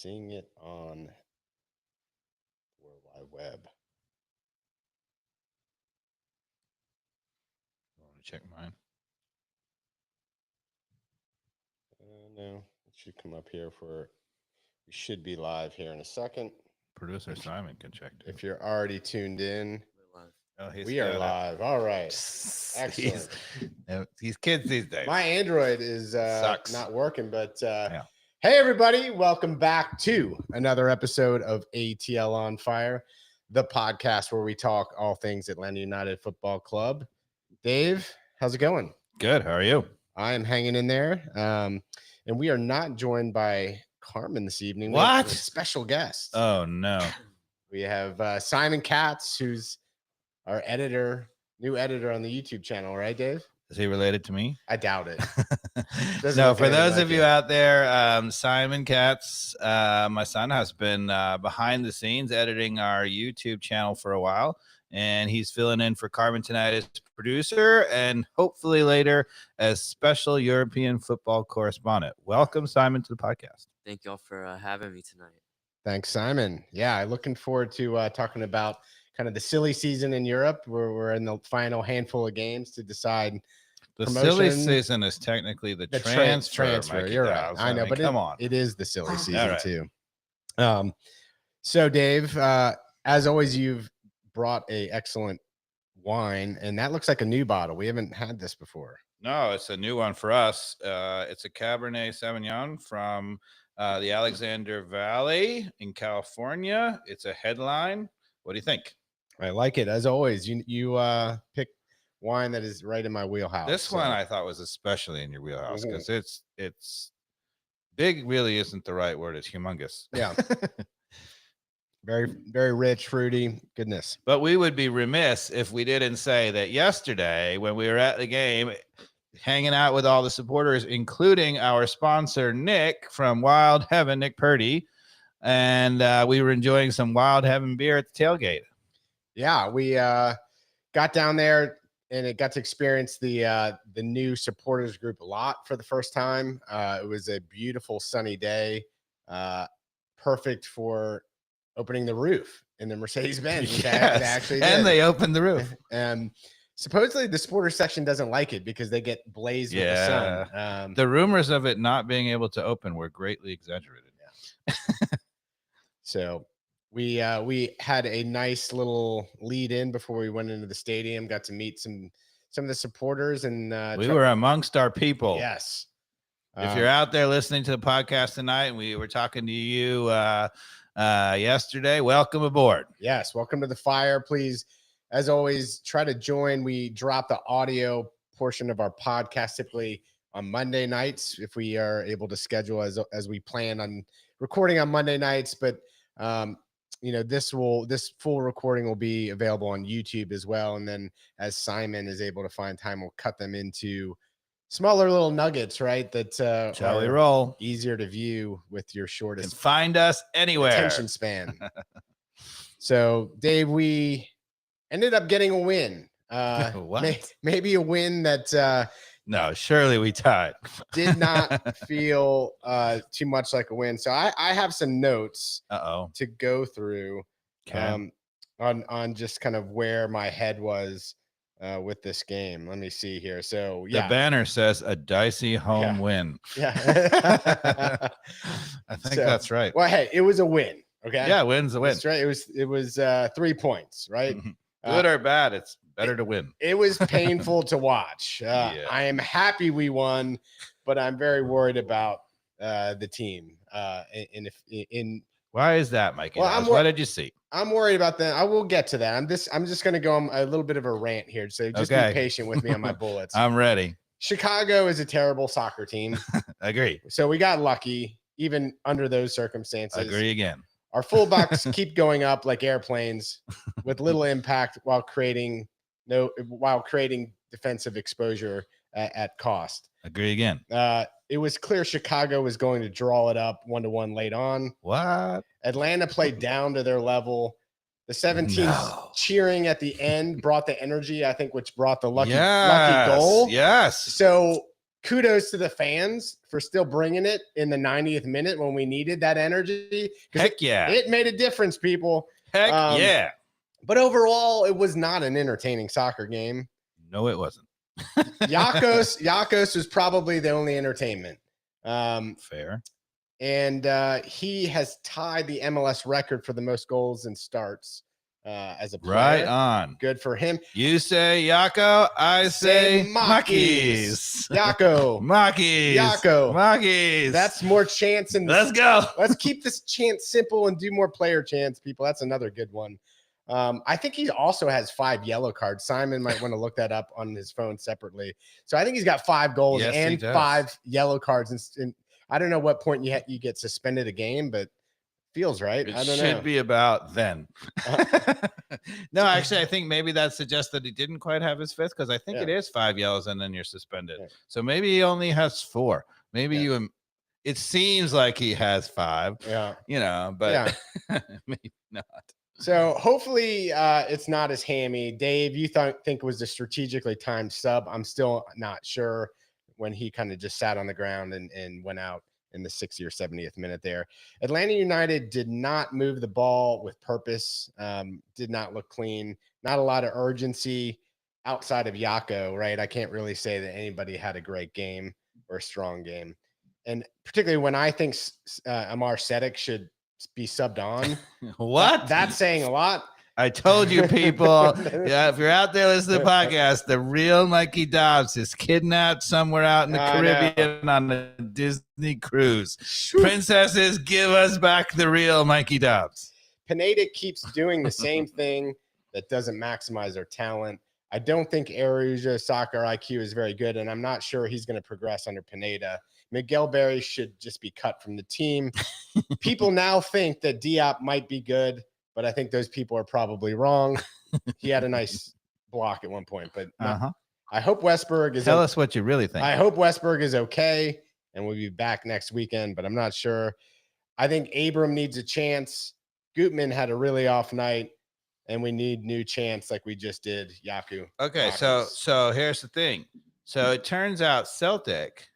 seeing it on the World Wide Web. I want to check mine. No, it should come up here we should be live here in a second. Producer Simon can check too. If you're already tuned in, we are live. All right. Excellent. These kids these days. My Android is Sucks. not working, but Yeah. Hey, everybody. Welcome back to another episode of ATL On Fire, the podcast where we talk all things Atlanta United Football Club. Dave, how's it going? Good. How are you? I am hanging in there. And we are not joined by Carmen this evening. What? We have a special guest. Oh, no. We have Simon Katz, who's our new editor on the YouTube channel, right, Dave? Is he related to me? I doubt it. No, for those of you out there, Simon Katz, my son, has been behind the scenes editing our YouTube channel for a while, and he's filling in for Carmen tonight as producer and hopefully later as special European football correspondent. Welcome, Simon, to the podcast. Thank y'all for having me tonight. Thanks, Simon. Yeah, looking forward to talking about kind of the silly season in Europe, where we're in the final handful of games to decide. The promotion. silly season is technically the transfer. Mikey You're Dow's. right. I know, but come on. It is the silly season right. too. So Dave, as always, you've brought a excellent wine, and that looks like a new bottle. We haven't had this before. No, it's a new one for us. It's a Cabernet Sauvignon from the Alexander Valley in California. It's a headline. What do you think? I like it. As always, you pick wine that is right in my wheelhouse. This one I thought was especially in your wheelhouse because it's big. Really isn't the right word. It's humongous. Yeah. Very, very rich, fruity goodness. But we would be remiss if we didn't say that yesterday when we were at the game, hanging out with all the supporters, including our sponsor, Nick from Wild Heaven, Nick Purdy, and we were enjoying some Wild Heaven beer at the tailgate. Yeah, we got down there and it got to experience the new supporters group a lot for the first time. It was a beautiful sunny day, perfect for opening the roof in the Mercedes-Benz. Yes. They opened the roof. And supposedly the supporter section doesn't like it because they get blazed with the sun. The rumors of it not being able to open were greatly exaggerated. Yeah. So we had a nice little lead in before we went into the stadium, got to meet some of the supporters, and we were amongst our people. Yes. If you're out there listening to the podcast tonight and we were talking to you yesterday, welcome aboard. Yes, welcome to the fire. Please, as always, try to join. We drop the audio portion of our podcast typically on Monday nights if we are able to schedule as we plan on recording on Monday nights, but this full recording will be available on YouTube as well. And then as Simon is able to find time, we'll cut them into smaller little nuggets, right? That shall we roll? Easier to view with your shortest. And find us anywhere. Attention span. So, Dave, we ended up getting a win. What? Maybe a win that no, surely we tied. Did not feel too much like a win. So I have some notes to go through on just kind of where my head was with this game. Let me see here. So the banner says a dicey home win. Yeah. I think that's right. Well, hey, it was a win. Okay. Yeah, win's a win. That's right. It was 3 points, right? Mm-hmm. Good or bad, it's better to win. It was painful to watch. I am happy we won, but I'm very worried about the team. Why is that, Mikey? Well, what did you see? I'm worried about that. I will get to that. I'm just going to go on a little bit of a rant here. So just be patient with me on my bullets. I'm ready. Chicago is a terrible soccer team. Agree. So we got lucky, even under those circumstances. Agree again. Our fullbacks keep going up like airplanes with little impact while creating defensive exposure at cost. Agree again. It was clear Chicago was going to draw it up 1-1 late on. What? Atlanta played down to their level. The 17s cheering at the end brought the energy, I think, which brought the lucky goal. Yes. So kudos to the fans for still bringing it in the 90th minute when we needed that energy. Heck yeah. It made a difference, people. Heck yeah. But overall, it was not an entertaining soccer game. No, it wasn't. Giakoumakisgets was probably the only entertainment. Fair. And he has tied the MLS record for the most goals and starts as a player. Right on. Good for him. You say Yako, I say Makis. Yako. Makis. Yako. Makis. That's more chants. And let's go. Let's keep this chant simple and do more player chants, people. That's another good one. I think he also has 5 yellow cards. Simon might want to look that up on his phone separately. So I think he's got 5 goals and 5 yellow cards. And I don't know what point you get suspended a game, but feels right. I don't know. It should be about then. No, actually, I think maybe that suggests that he didn't quite have his 5th, because I think it is 5 yellows and then you're suspended. So maybe he only has 4. Maybe it seems like he has 5. Yeah. But maybe not. So hopefully it's not as hammy. Dave, you think it was a strategically timed sub? I'm still not sure, when he kind of just sat on the ground and went out in the 60th or 70th minute there. Atlanta United did not move the ball with purpose, did not look clean, not a lot of urgency outside of Yako, right? I can't really say that anybody had a great game or a strong game. And particularly when I think Amar Sedic should be subbed on. What? That's saying a lot. I told you, people. If you're out there listening to the podcast, the real Mikey Dobbs is kidnapped somewhere out in the Caribbean on a Disney cruise. Princesses, give us back the real Mikey Dobbs. Pineda keeps doing the same thing that doesn't maximize their talent. I don't think Aruja soccer IQ is very good, and I'm not sure he's going to progress under Pineda. Miguel Berry should just be cut from the team. People now think that Diop might be good, but I think those people are probably wrong. He had a nice block at one point, but I hope Westberg is. Tell us what you really think. I hope Westberg is okay, and we'll be back next weekend, but I'm not sure. I think Abram needs a chance. Gutman had a really off night, and we need new chants like we just did. Yaku. Okay, so here's the thing. So it turns out Celtic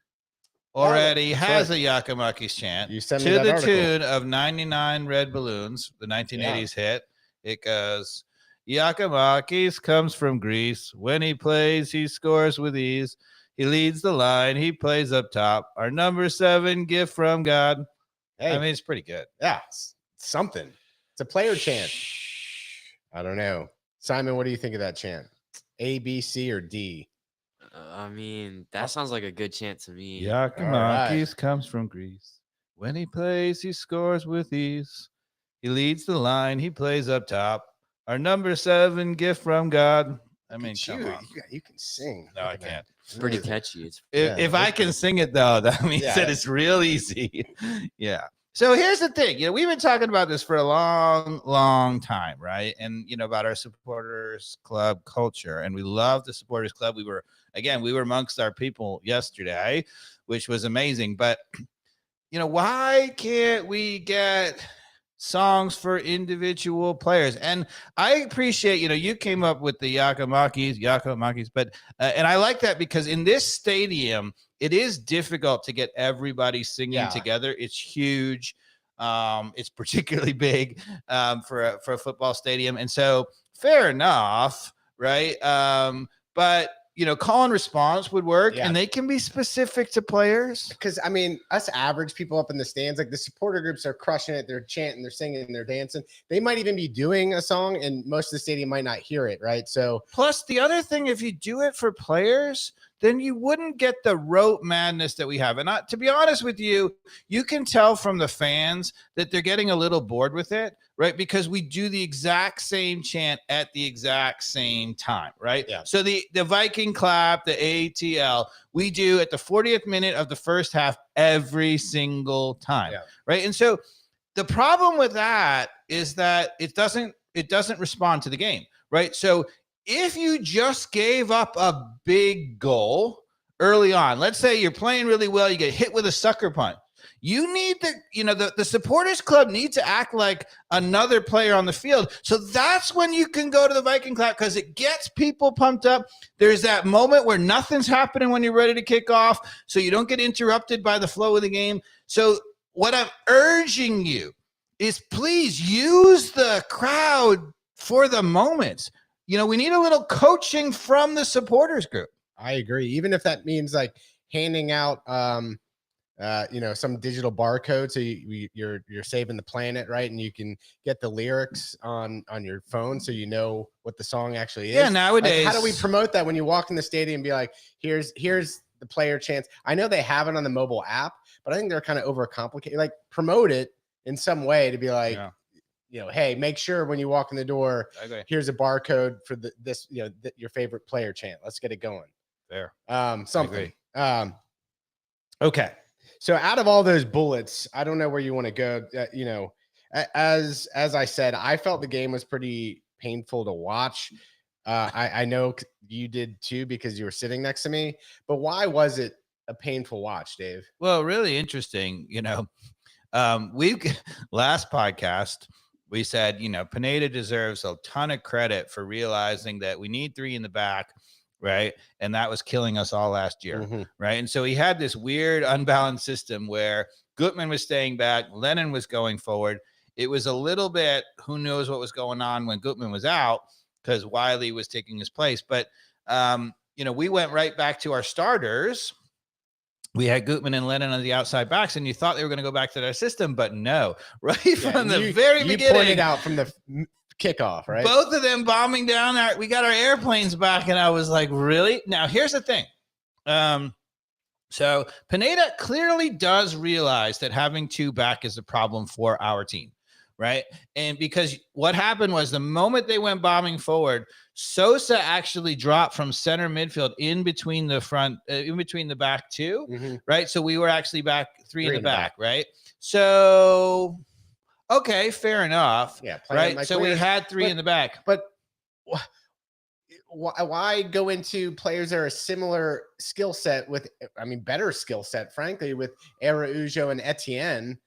already has a Giakoumakis chant to the tune of 99 Red Balloons, the 1980s hit. It goes, Giakoumakis comes from Greece. When he plays, he scores with ease. He leads the line. He plays up top. Our number 7 gift from God. Hey, I mean, it's pretty good. Yeah, it's something. It's a player chant. I don't know. Simon, what do you think of that chant? A, B, C, or D? I mean, that sounds like a good chant to me. Giakoumakis comes from Greece. When he plays, he scores with ease. He leads the line. He plays up top. Our number 7 gift from God. I mean, come on. You can sing. No, I can't. It's pretty catchy. If I can sing it, though, that means that it's real easy. Yeah. So here's the thing, we've been talking about this for a long, long time, right? And, about our supporters club culture, and we love the supporters club. We were amongst our people yesterday, which was amazing. But, why can't we get songs for individual players? And I appreciate, you came up with the Giakoumakis, but, and I like that because in this stadium, it is difficult to get everybody singing together. It's huge. It's particularly big for a football stadium. And so fair enough, right? But, call and response would work, and they can be specific to players. Because, I mean, us average people up in the stands, like the supporter groups are crushing it. They're chanting, they're singing, they're dancing. They might even be doing a song, and most of the stadium might not hear it, right? So, plus the other thing, if you do it for players, then you wouldn't get the rote madness that we have. And to be honest with you, you can tell from the fans that they're getting a little bored with it, right? Because we do the exact same chant at the exact same time, right? Yeah. So the Viking clap, the ATL, we do at the 40th minute of the first half every single time, right? And so the problem with that is that it doesn't respond to the game, right? So if you just gave up a big goal early on, let's say you're playing really well, you get hit with a sucker punch, You need the supporters club needs to act like another player on the field. So that's when you can go to the Viking clap, because it gets people pumped up. There's that moment where nothing's happening when you're ready to kick off, so you don't get interrupted by the flow of the game. So what I'm urging you is, please use the crowd for the moments. We need a little coaching from the supporters group. I agree. Even if that means like handing out, some digital barcode, so you're saving the planet, right? And you can get the lyrics on your phone, so you know what the song actually is. Yeah, nowadays. Like, how do we promote that when you walk in the stadium and be like, here's the player chants? I know they have it on the mobile app, but I think they're kind of overcomplicated. Like, promote it in some way to be like, hey, make sure when you walk in the door, here's a barcode for your favorite player chant. Let's get it going. There. Something. Okay. So out of all those bullets, I don't know where you want to go. As I said, I felt the game was pretty painful to watch. I know you did too, because you were sitting next to me. But why was it a painful watch, Dave? Well, really interesting. Last podcast, we said, Pineda deserves a ton of credit for realizing that we need 3 in the back. Right. And that was killing us all last year. Mm-hmm. Right. And so he had this weird unbalanced system where Gutman was staying back, Lennon was going forward. It was a little bit, who knows what was going on when Gutman was out, because Wiley was taking his place. But, we went right back to our starters. We had Gutman and Lennon on the outside backs, and you thought they were going to go back to their system, but no. Right from the very beginning. You pointed out from the kickoff, right? Both of them bombing down there. We got our airplanes back, and I was like, really? Now, here's the thing. So Pineda clearly does realize that having 2 back is a problem for our team, right? And because what happened was, the moment they went bombing forward, Sosa actually dropped from center midfield in between the front, in between the back 2, right? So we were actually back 3 in the back, right? So... okay, fair enough. Yeah, right. So we had 3 in the back. But why go into players that are a similar skill set better skill set, frankly, with Araujo and Etienne,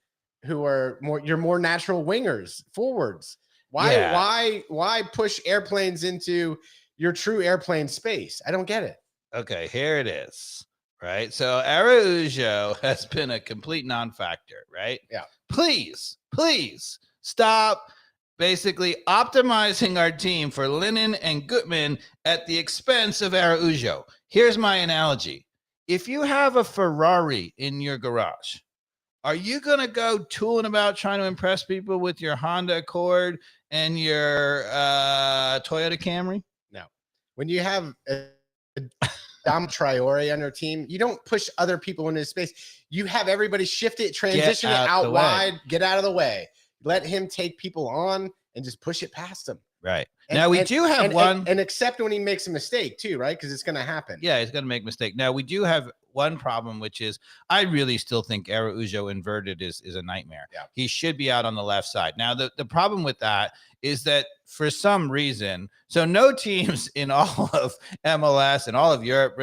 who are more natural wingers, forwards? Why push airplanes into your true airplane space? I don't get it. Okay, here it is. Right. So Araujo has been a complete non-factor, right? Yeah. Please stop basically optimizing our team for Lennon and Gutman at the expense of Araujo. Here's my analogy. If you have a Ferrari in your garage, are you going to go tooling about trying to impress people with your Honda Accord and your Toyota Camry? No. When you have Dom Traore on your team, you don't push other people into space. You have everybody shift it, transition it out wide, get out of the way. Let him take people on and just push it past him. Right. Now we do have one. And accept when he makes a mistake too, right? Because it's going to happen. Yeah, he's going to make a mistake. Now we do have one problem, which is I really still think Araujo inverted is a nightmare. Yeah. He should be out on the left side. Now the problem with that is that for some reason, so no teams in all of MLS and all of Europe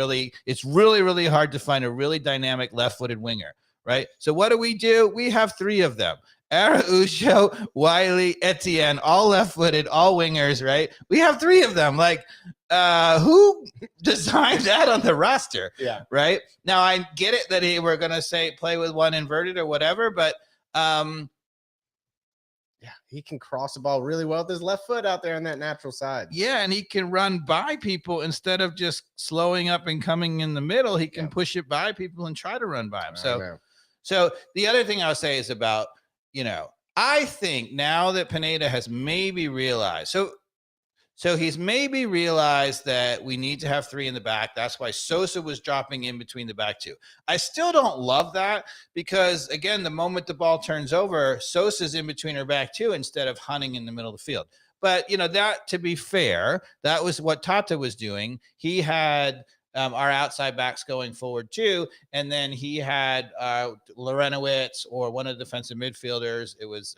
it's really hard to find a really dynamic left-footed winger, right? So what do? We have 3 of them. Araujo, Wiley, Etienne, all left-footed, all wingers, right? We have 3 of them. Like, who designed that on the roster? Yeah. Right? Now, I get it that we're going to say play with one inverted or whatever, but yeah, he can cross the ball really well with his left foot out there on that natural side. Yeah, and he can run by people instead of just slowing up and coming in the middle. He can push it by people and try to run by them. So the other thing I'll say is about, I think now that Pineda has maybe realized, so he's maybe realized that we need to have 3 in the back. That's why Sosa was dropping in between the back 2. I still don't love that because, again, the moment the ball turns over, Sosa's in between her back 2 instead of hunting in the middle of the field. But, that, to be fair, that was what Tata was doing. He had our outside backs going forward too, and then he had Lorenowitz or one of the defensive midfielders. It was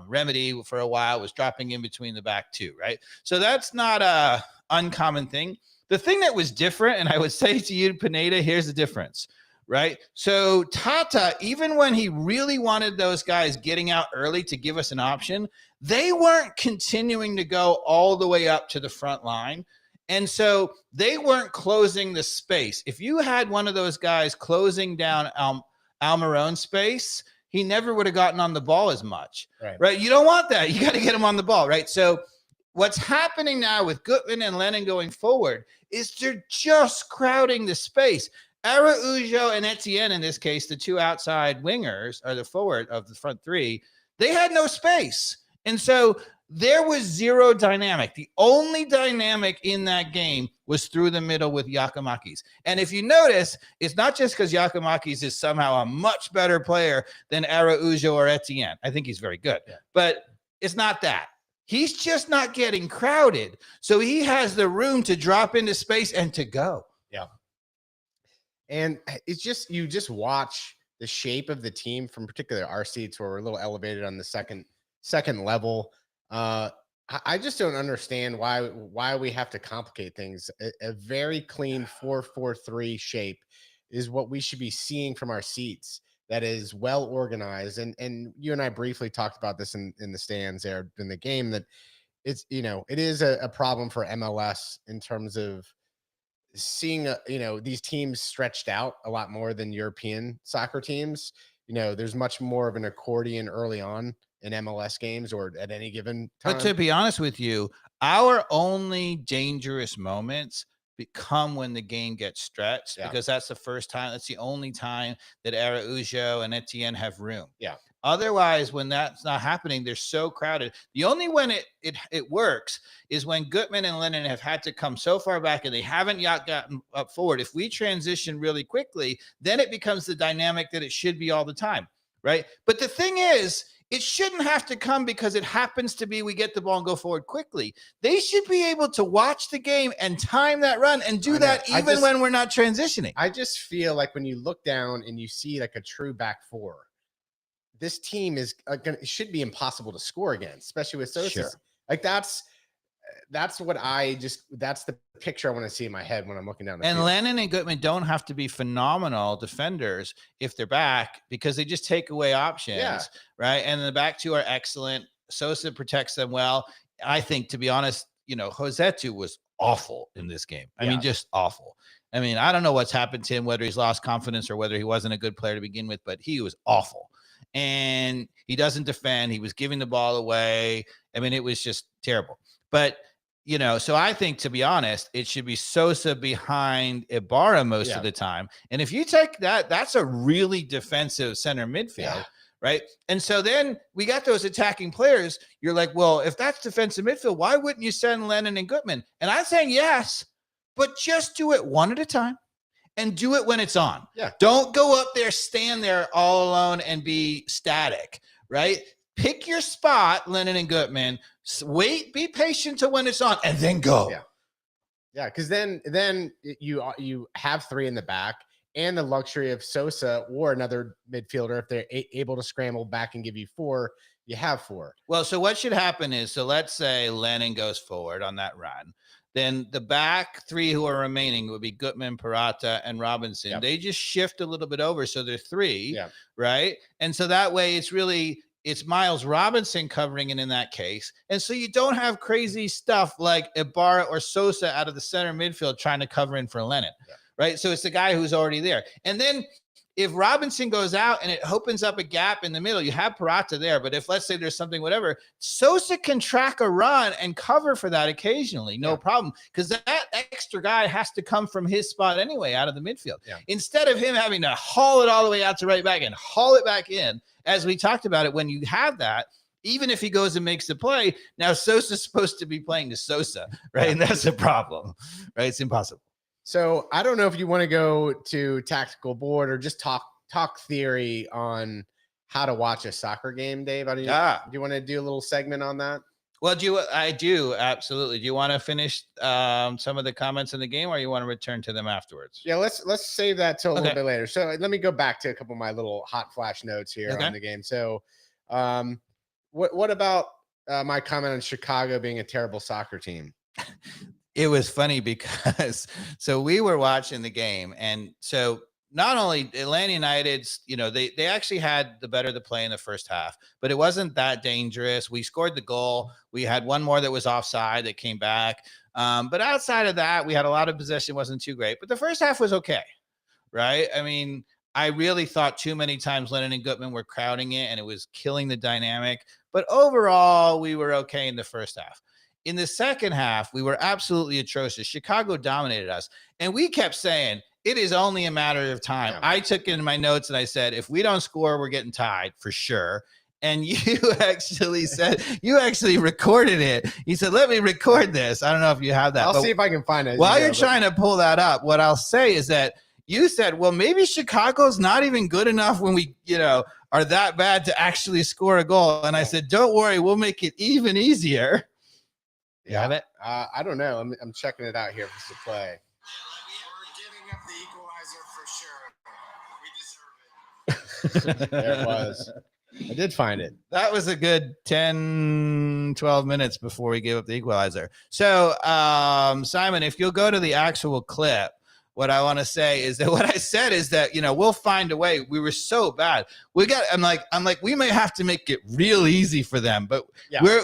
Remedy for a while was dropping in between the back 2, right? So that's not a uncommon thing. The thing that was different, and I would say to you, Pineda, here's the difference. right? So Tata, even when he really wanted those guys getting out early to give us an option, they weren't continuing to go all the way up to the front line. And so they weren't closing the space. If you had one of those guys closing down Almiron's space, he never would have gotten on the ball as much, right? You don't want that. You got to get him on the ball, right? So what's happening now with Gutman and Lennon going forward is they're just crowding the space. Araujo and Etienne, in this case, the two outside wingers, or the forward of the front three, they had no space. And so there was zero dynamic. The only dynamic in that game was through the middle with Giakoumakis. And if you notice, it's not just because Giakoumakis is somehow a much better player than Araujo or Etienne. I think he's very good, but it's not that. He's just not getting crowded. So he has the room to drop into space and to go. Yeah. And it's just, you just watch the shape of the team from particularly our seats where we're a little elevated on the second level. I just don't understand why we have to complicate things. A very clean 4-4-3 shape is what we should be seeing from our seats. That is well organized. And you and I briefly talked about this in the stands there in the game, that it's, it is a problem for MLS in terms of seeing, these teams stretched out a lot more than European soccer teams. There's much more of an accordion early on in MLS games or at any given time. But to be honest with you, our only dangerous moments become when the game gets stretched, because that's the first time, that's the only time that Araujo and Etienne have room. Yeah. Otherwise, when that's not happening, they're so crowded. The only when it works is when Gutman and Lennon have had to come so far back and they haven't yet gotten up forward. If we transition really quickly, then it becomes the dynamic that it should be all the time, right? But the thing is, it shouldn't have to come because it happens to be we get the ball and go forward quickly. They should be able to watch the game and time that run and do that even when we're not transitioning. I just feel like when you look down and you see like a true back four, this team is should be impossible to score against, especially with Sosa. Sure. Like that's what that's the picture I want to see in my head when I'm looking down the field. And Lennon and Gutman don't have to be phenomenal defenders if they're back, because they just take away options, right? And the back two are excellent. Sosa protects them well. I think, to be honest, Josetu was awful in this game. I mean, just awful. I mean, I don't know what's happened to him, whether he's lost confidence or whether he wasn't a good player to begin with, but he was awful. And he doesn't defend. He was giving the ball away. I mean, it was just terrible. But so I think, to be honest, it should be Sosa behind Ibarra most of the time. And if you take that, that's a really defensive center midfield, right? And so then we got those attacking players. You're like, well, if that's defensive midfield, why wouldn't you send Lennon and Gutman? And I'm saying yes, but just do it one at a time and do it when it's on. Yeah. Don't go up there, stand there all alone and be static, right? Pick your spot, Lennon and Gutman. Wait, be patient till when it's on, and then go. Yeah, because then you have three in the back and the luxury of Sosa or another midfielder. If they're able to scramble back and give you four, you have four. Well, so what should happen is, so let's say Lennon goes forward on that run. Then the back three who are remaining would be Gutman, Parata, and Robinson. Yep. They just shift a little bit over, so they're three, right? And so that way it's Miles Robinson covering it in that case. And so you don't have crazy stuff like Ibarra or Sosa out of the center midfield trying to cover in for Lennon, right? So it's the guy who's already there. And then if Robinson goes out and it opens up a gap in the middle, you have Parata there. But if, let's say, there's something, whatever, Sosa can track a run and cover for that occasionally. No problem. Because that extra guy has to come from his spot anyway, out of the midfield. Instead of him having to haul it all the way out to right back and haul it back in, as we talked about it, when you have that, even if he goes and makes the play, now Sosa's supposed to be playing to Sosa, right? And that's a problem, right? It's impossible. So I don't know if you want to go to tactical board or just talk theory on how to watch a soccer game, Dave. Do you want to do a little segment on that? Well, I do absolutely. Do you want to finish some of the comments in the game, or you want to return to them afterwards? Yeah, let's save that till a little bit later. So let me go back to a couple of my little hot flash notes here on the game. So, what about my comment on Chicago being a terrible soccer team? It was funny because so we were watching the game, and so not only Atlanta United's, they actually had the better the play in the first half, but it wasn't that dangerous. We scored the goal. We had one more that was offside that came back. But outside of that, we had a lot of possession, wasn't too great. But the first half was okay, right? I mean, I really thought too many times Lennon and Gutman were crowding it, and it was killing the dynamic. But overall, we were okay in the first half. In the second half, we were absolutely atrocious. Chicago dominated us, and we kept saying, it is only a matter of time. Yeah. I took it in my notes and I said, if we don't score, we're getting tied for sure. And you actually recorded it. You said, let me record this. I don't know if you have that. I'll see if I can find it. While you're trying to pull that up, what I'll say is that you said, well, maybe Chicago's not even good enough when we, are that bad to actually score a goal. And I said, don't worry, we'll make it even easier. You have it? I don't know. I'm checking it out here for the play. There it was. I did find it. That was a good 10, 12 minutes before we gave up the equalizer. So, Simon, if you'll go to the actual clip, what I want to say is that what I said is that, we'll find a way. We were so bad. I'm like, we may have to make it real easy for them, but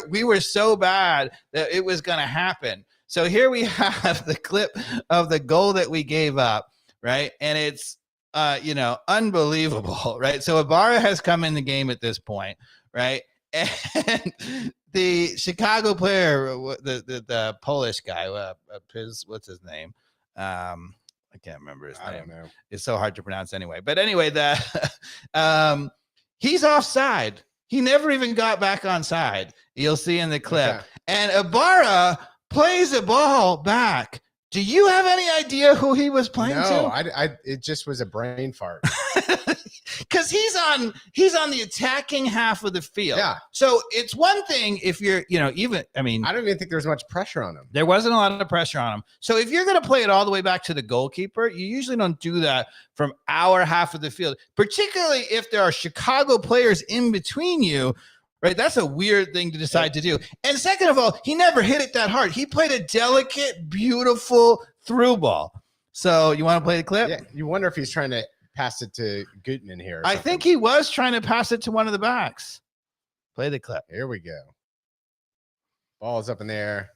we were so bad that it was going to happen. So here we have the clip of the goal that we gave up, right? And it's, unbelievable, right? So Ibarra has come in the game at this point, right? And the Chicago player, the Polish guy, what's his name? I can't remember his name. I don't know. It's so hard to pronounce anyway. But anyway, he's offside. He never even got back on side. You'll see in the clip. Okay. And Ibarra plays the ball back. Do you have any idea who he was playing to? No, it just was a brain fart. Because he's on the attacking half of the field. Yeah. So it's one thing if you're, I don't even think there's much pressure on him. There wasn't a lot of pressure on him. So if you're going to play it all the way back to the goalkeeper, you usually don't do that from our half of the field, particularly if there are Chicago players in between you. Right, that's a weird thing to decide to do. And second of all, he never hit it that hard. He played a delicate, beautiful through ball. So you want to play the clip? Yeah. You wonder if he's trying to pass it to Gutman here. I think he was trying to pass it to one of the backs. Play the clip. Here we go. Ball's up in the air.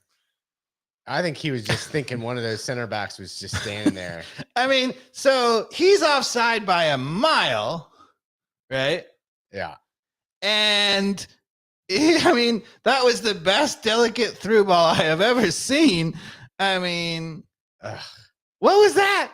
I think he was just thinking one of those center backs was just standing there. So he's offside by a mile, right? Yeah. And that was the best delicate through ball I have ever seen. What was that?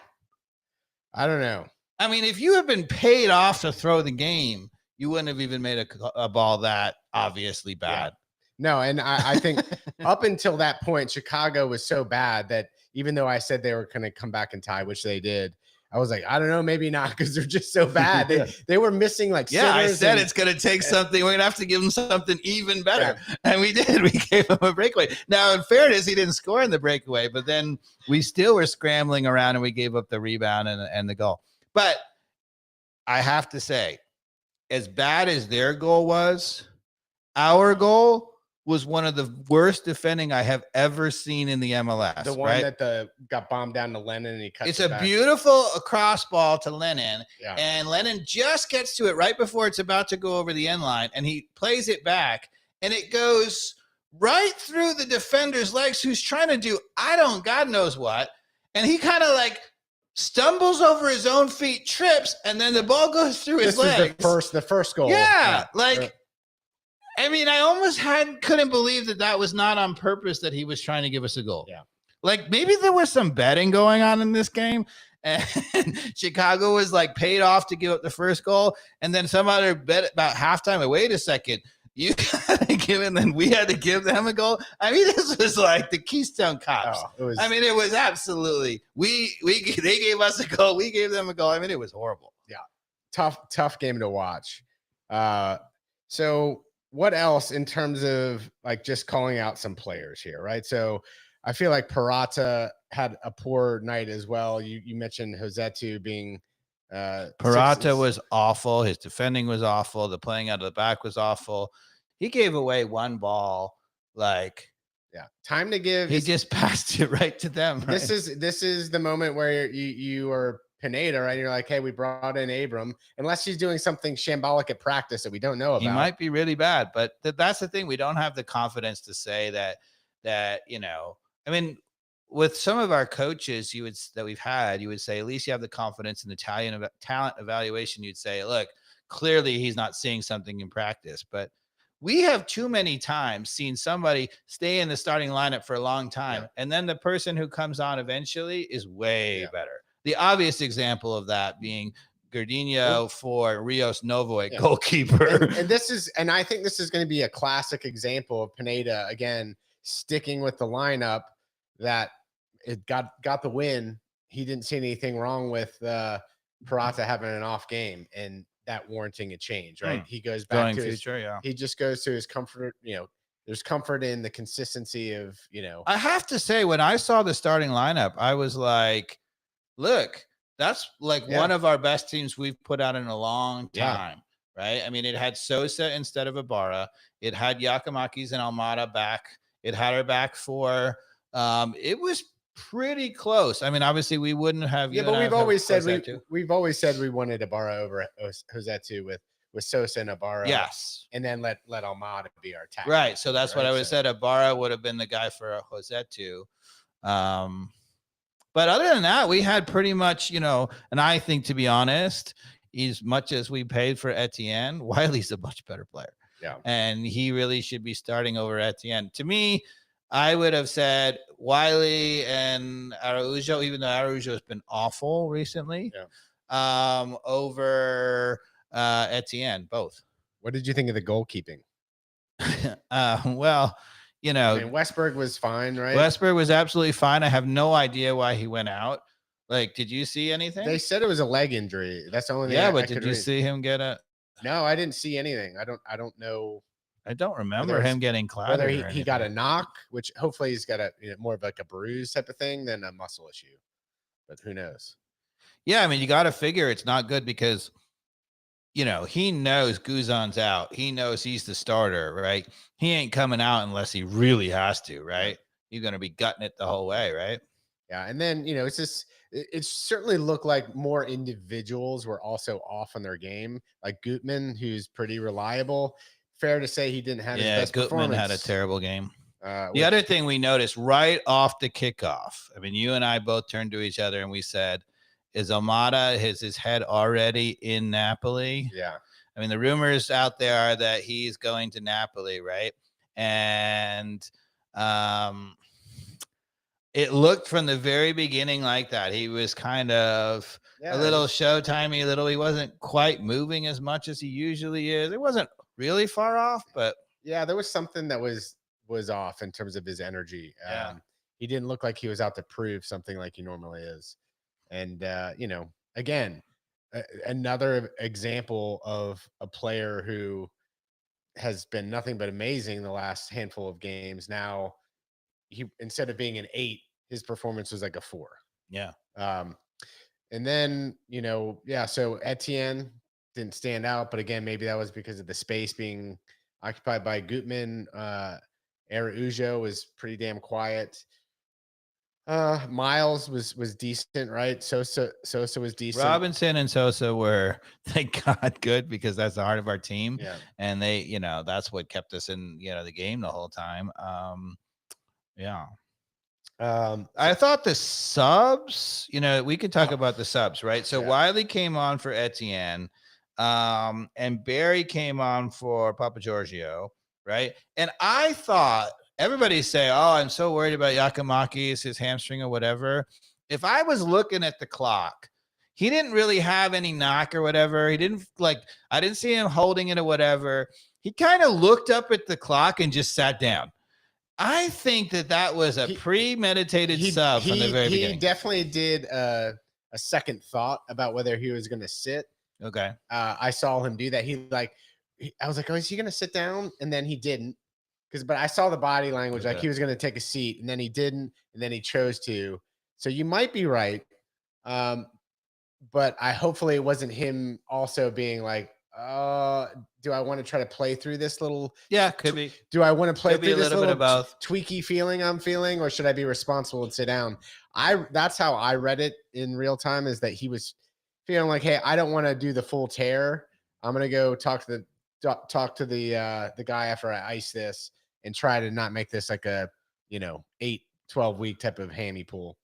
I don't know. If you had been paid off to throw the game, you wouldn't have even made a ball that obviously bad. Yeah. No, and I think up until that point, Chicago was so bad that even though I said they were going to come back and tie, which they did, I was like, I don't know, maybe not, because they're just so bad. They were missing I said it's going to take something. We're going to have to give them something even better. Yeah. And we did. We gave him a breakaway. Now, in fairness, he didn't score in the breakaway, but then we still were scrambling around and we gave up the rebound and the goal. But I have to say, as bad as their goal was, our goal was one of the worst defending I have ever seen in the MLS. The one that got bombed down to Lennon and he cut it back. Beautiful cross ball to Lennon. Yeah. And Lennon just gets to it right before it's about to go over the end line. And he plays it back. And it goes right through the defender's legs who's trying to do, God knows what. And he kind of stumbles over his own feet, trips, and then the ball goes through his legs. The first goal. Yeah. I almost couldn't believe that was not on purpose, that he was trying to give us a goal. Yeah. Maybe there was some betting going on in this game, and Chicago was paid off to give up the first goal. And then some other bet about halftime. Wait a second. You got to give it, and then we had to give them a goal. This was like the Keystone Cops. Oh, it was absolutely, they gave us a goal. We gave them a goal. It was horrible. Yeah. Tough game to watch. So what else in terms of just calling out some players here, right? So I feel like Parata had a poor night as well. You mentioned Josetu being Parata was awful. His defending was awful. The playing out of the back was awful. He gave away one ball. Time to give. He just passed it right to them. Right? This is the moment where you are Pineda, right? You're like, hey, we brought in Abram, unless he's doing something shambolic at practice that we don't know about. He might be really bad, but that's the thing. We don't have the confidence to say that I mean, with some of our coaches that we've had, you would say at least you have the confidence in the talent evaluation. You'd say, look, clearly he's not seeing something in practice, but we have too many times seen somebody stay in the starting lineup for a long time, and then the person who comes on eventually is way better. The obvious example of that being Gordinho for Rios Novo at goalkeeper. And I think this is going to be a classic example of Pineda, again, sticking with the lineup that it got the win. He didn't see anything wrong with Parata having an off game and that warranting a change, right? He goes back to he just goes to his comfort, there's comfort in the consistency of, I have to say, when I saw the starting lineup, I was like, look, that's like one of our best teams we've put out in a long time, right? I mean, it had Sosa instead of Ibarra. It had Giakoumakis and Almada back. It had her back for, it was pretty close. I mean, obviously we wouldn't have. Yeah, but we've always said we wanted Ibarra over Josetu with Sosa and Ibarra. Yes. And then let Almada be our attack. Right. So that's what I would have said. Ibarra would have been the guy for Josetu. But other than that, we had pretty much, and I think, to be honest, as much as we paid for Etienne, Wiley's a much better player. Yeah. And he really should be starting over Etienne. To me, I would have said Wiley and Araujo, even though Araujo has been awful recently, over Etienne, both. What did you think of the goalkeeping? Well, I mean, Westberg was fine, right? Westberg was absolutely fine. I have no idea why he went out. Like, did you see anything? They said it was a leg injury. That's the only thing. Yeah, but did you see him get a? No, I didn't see anything. I don't know. I don't remember him getting clattered. Whether he got a knock, which hopefully he's got a more of like a bruise type of thing than a muscle issue. But who knows? Yeah, I mean, you got to figure it's not good because, he knows Guzan's out. He knows he's the starter, right? He ain't coming out unless he really has to, right? You're going to be gutting it the whole way, right? Yeah, and then, it's just, it certainly looked like more individuals were also off on their game, like Gutman, who's pretty reliable. Fair to say he didn't have his best performance. Gutman had a terrible game. The other thing we noticed right off the kickoff, I mean, you and I both turned to each other and we said, is Almada, his head already in Napoli? Yeah. I mean, the rumors out there are that he's going to Napoli, right? And it looked from the very beginning like that. He was kind of a little showtimey, he wasn't quite moving as much as he usually is. It wasn't really far off, but yeah, there was something that was off in terms of his energy. He didn't look like he was out to prove something like he normally is. And, again, another example of a player who has been nothing but amazing the last handful of games. Now, he, instead of being an 8, his performance was like a 4. Yeah. And then, so Etienne didn't stand out, but again, maybe that was because of the space being occupied by Gutman. Araujo was pretty damn quiet. Miles was decent, right? Sosa was decent. Robinson and Sosa were, thank God, good, because that's the heart of our team. Yeah. And they, that's what kept us in, the game the whole time. I thought the subs, we could talk about the subs, right? So Wiley came on for Etienne, and Barry came on for Papa Giorgio, right? And I thought, everybody say, oh, I'm so worried about Giakoumakis, his hamstring or whatever. If I was looking at the clock, he didn't really have any knock or whatever. He didn't I didn't see him holding it or whatever. He kind of looked up at the clock and just sat down. I think that was a premeditated sub from the very beginning. He definitely did a second thought about whether he was going to sit. Okay. I saw him do that. I was like, oh, is he going to sit down? And then he didn't. But I saw the body language, like he was going to take a seat, and then he didn't, and then he chose to. So you might be right. But hopefully it wasn't him also being like, Do I want to try to play through this little? Yeah, could be. Do I want to play Could be through a this little bit of both. tweaky feeling I'm feeling, or should I be responsible and sit down? That's how I read it in real time. Is that he was feeling like, hey, I don't want to do the full tear. I'm gonna go talk to the guy after I ice this and try to not make this like a 8-12 week type of hammy pull.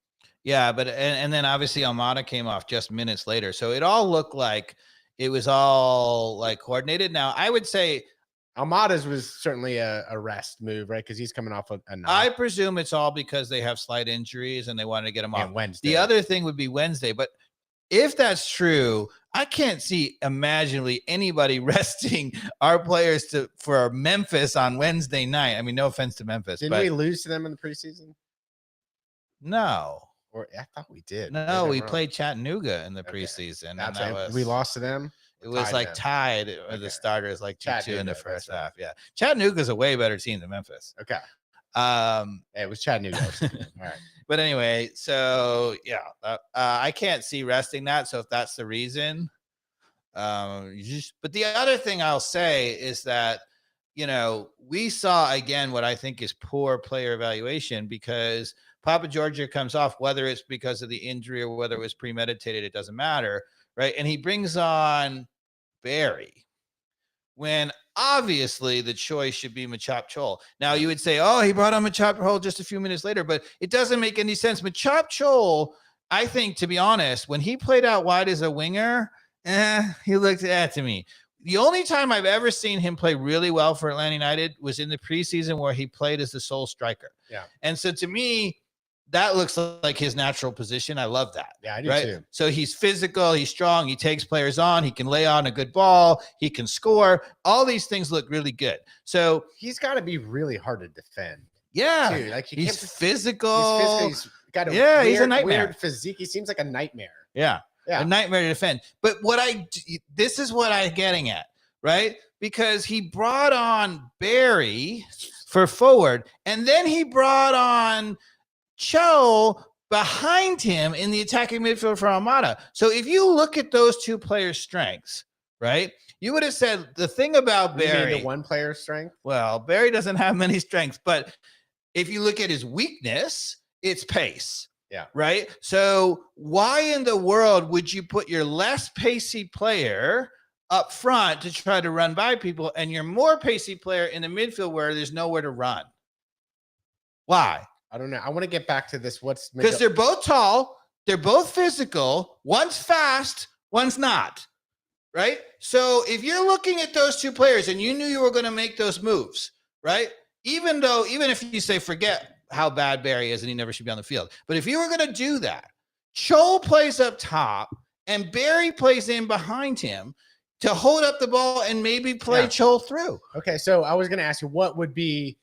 Yeah, but and then obviously Almada came off just minutes later, so it all looked like it was all like coordinated. Now I would say Almada's was certainly a rest move, right? Because he's coming off a knock. I presume it's all because they have slight injuries and they wanted to get him off Wednesday. The other thing would be Wednesday, but if that's true, I can't see imaginably anybody resting our players for Memphis on Wednesday night. I mean, no offense to Memphis. Didn't we lose to them in the preseason? No. Or I thought we did. No, we played Chattanooga in the preseason. That's and we lost to them. It was like tied with the starters, like 2-2 in the first half. Yeah. Chattanooga's a way better team than Memphis. Okay. It was Chattanooga. All right. But anyway, so yeah, I can't see resting that. So if that's the reason, but the other thing I'll say is that, we saw again what I think is poor player evaluation because Papa Georgia comes off, whether it's because of the injury or whether it was premeditated, it doesn't matter, right? And he brings on Barry when obviously the choice should be Machop Chol. Now you would say, oh, he brought on Machop Chol just a few minutes later, but it doesn't make any sense. Machop Chol, I think, to be honest, when he played out wide as a winger, he looked to me. The only time I've ever seen him play really well for Atlanta United was in the preseason where he played as the sole striker. Yeah. And so to me, that looks like his natural position. I love that. Yeah, I do too. So he's physical, he's strong, he takes players on, he can lay on a good ball, he can score. All these things look really good. So he's got to be really hard to defend. Yeah, too. Like he's physical. He's got he's a nightmare. Weird physique. He seems like a nightmare. Yeah, a nightmare to defend. But this is what I'm getting at, right? Because he brought on Barry for forward, and then he brought on Cho behind him in the attacking midfield for Almada. So if you look at those two players' strengths, right, you would have said the thing about Barry, the one player's strength. Well, Barry doesn't have many strengths, but if you look at his weakness, it's pace. Yeah. Right. So why in the world would you put your less pacey player up front to try to run by people and your more pacey player in the midfield where there's nowhere to run? Why? I don't know. I want to get back to this. Because they're both tall, they're both physical. One's fast, one's not. Right. So if you're looking at those two players and you knew you were going to make those moves, right? Even if you say forget how bad Barry is and he never should be on the field, but if you were going to do that, Cho plays up top and Barry plays in behind him to hold up the ball and maybe play Cho through. Okay, so I was going to ask you what would be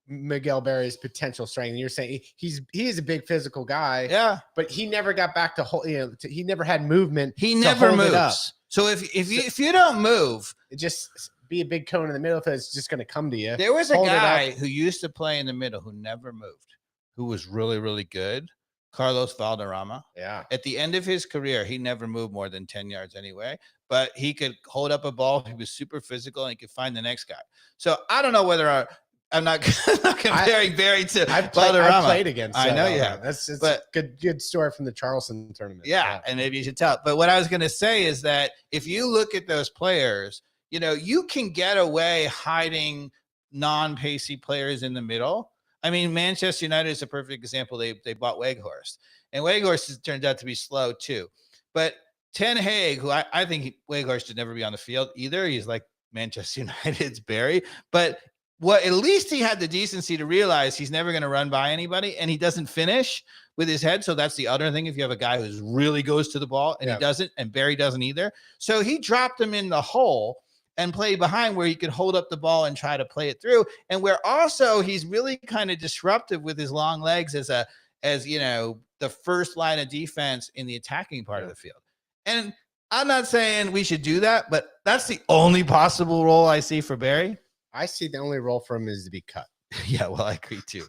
Miguel Barry's potential strength. And you're saying he is a big physical guy. Yeah, but he never got back to hold. He never had movement. He never moves. So if you don't move, it just be a big cone in the middle if it's just going to come to you. There was a guy who used to play in the middle who never moved, who was really, really good. Carlos Valderrama. Yeah. At the end of his career, he never moved more than 10 yards anyway, but he could hold up a ball. He was super physical and he could find the next guy. So I don't know whether I'm not comparing Barry to Valderrama. I played against. I know you have. That's a good story from the Charleston tournament. Yeah, and maybe you should tell. But what I was going to say is that if you look at those players, you can get away hiding non-pacey players in the middle. I mean, Manchester United is a perfect example. They bought Weghorst, and Weghorst has turned out to be slow too. But Ten Hag, who I think Weghorst should never be on the field either. He's like Manchester United's Barry. But at least he had the decency to realize he's never going to run by anybody, and he doesn't finish with his head. So that's the other thing. If you have a guy who really goes to the ball and he doesn't, and Barry doesn't either. So he dropped him in the hole and play behind where he could hold up the ball and try to play it through. And where also he's really kind of disruptive with his long legs as the first line of defense in the attacking part of the field. And I'm not saying we should do that, but that's the only possible role I see for Barry. I see the only role for him is to be cut. Yeah, well, I agree too.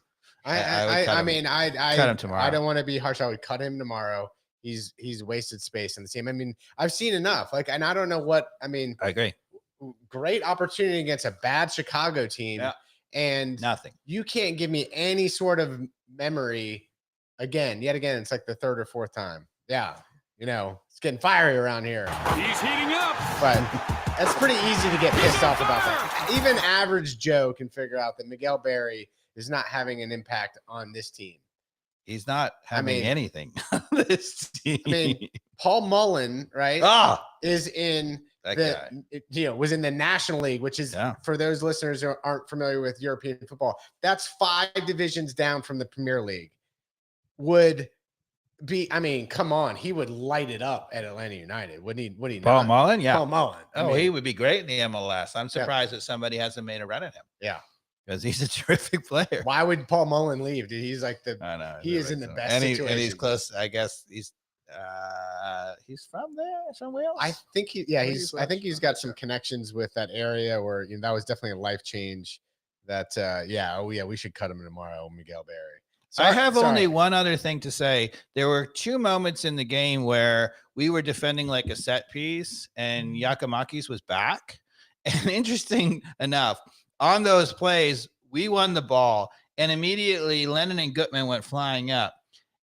I mean, cut him tomorrow. I don't want to be harsh. I would cut him tomorrow. he's wasted space in the team. I mean, I've seen enough. Like, and I don't know what I mean. I agree. Great opportunity against a bad Chicago team, and nothing. You can't give me any sort of memory. Yet again, it's like the third or fourth time. Yeah, it's getting fiery around here. He's heating up. But that's pretty easy to get pissed off about that. Even average Joe can figure out that Miguel Berry is not having an impact on this team. He's not having anything on this team. I mean, Paul Mullin, right? Is in was in the National League, which is for those listeners who aren't familiar with European football, that's 5 divisions down from the Premier League. Would be, I mean, come on, he would light it up at Atlanta United, wouldn't he? Would he? Paul Mullin, Paul Mullin. He would be great in the MLS. I'm surprised that somebody hasn't made a run at him. Yeah. Because he's a terrific player. Why would Paul Mullin leave? Dude, he's like I know, he is in the best situation. And he's close. I guess he's from there, from Wales. I think I think he's got some connections with that area where that was definitely a life change. That we should cut him tomorrow, Miguel Berry. I have only one other thing to say. There were 2 moments in the game where we were defending like a set piece, and Giakoumakis was back. And interesting enough, on those plays, we won the ball, and immediately Lennon and Gutman went flying up.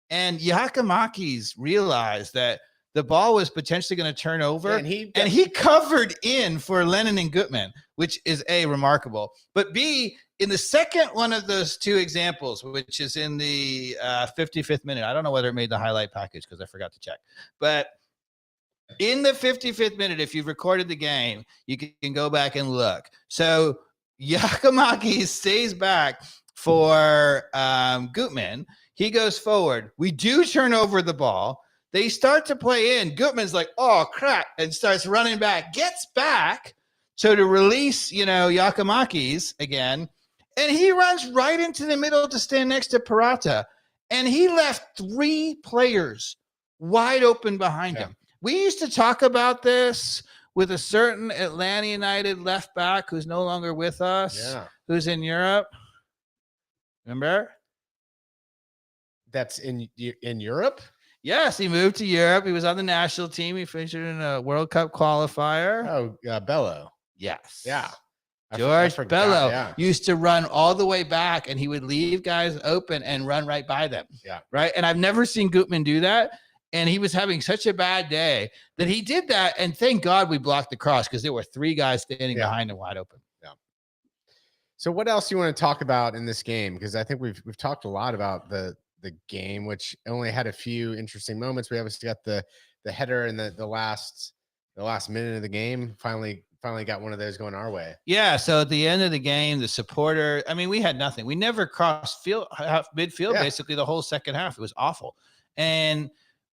And Giakoumakis realized that the ball was potentially going to turn over, and he covered in for Lennon and Gutman, which is A, remarkable, but B, in the second one of those 2 examples, which is in the 55th minute, I don't know whether it made the highlight package because I forgot to check, but in the 55th minute, if you've recorded the game, you can go back and look. So Giakoumakis stays back for Gutman. He goes forward. We do turn over the ball. They start to play in. Gutman's like, oh, crap, and starts running back, gets back. So to release, Giakoumakis again, and he runs right into the middle to stand next to Pirata, and he left 3 players wide open behind him. We used to talk about this with a certain Atlanta United left back who's no longer with us, who's in Europe. Remember? That's in Europe? Yes, he moved to Europe. He was on the national team. He featured in a World Cup qualifier. Oh, Bello. Yes. Yeah. George Bello used to run all the way back, and he would leave guys open and run right by them. Yeah. Right. And I've never seen Gutman do that. And he was having such a bad day that he did that. And thank God we blocked the cross because there were 3 guys standing behind him wide open. Yeah. So what else do you want to talk about in this game? Because I think we've talked a lot about the game, which only had a few interesting moments. We obviously got the header in the last minute of the game. Finally got one of those going our way. Yeah. So at the end of the game, the supporter, I mean, we had nothing. We never crossed midfield basically the whole second half. It was awful.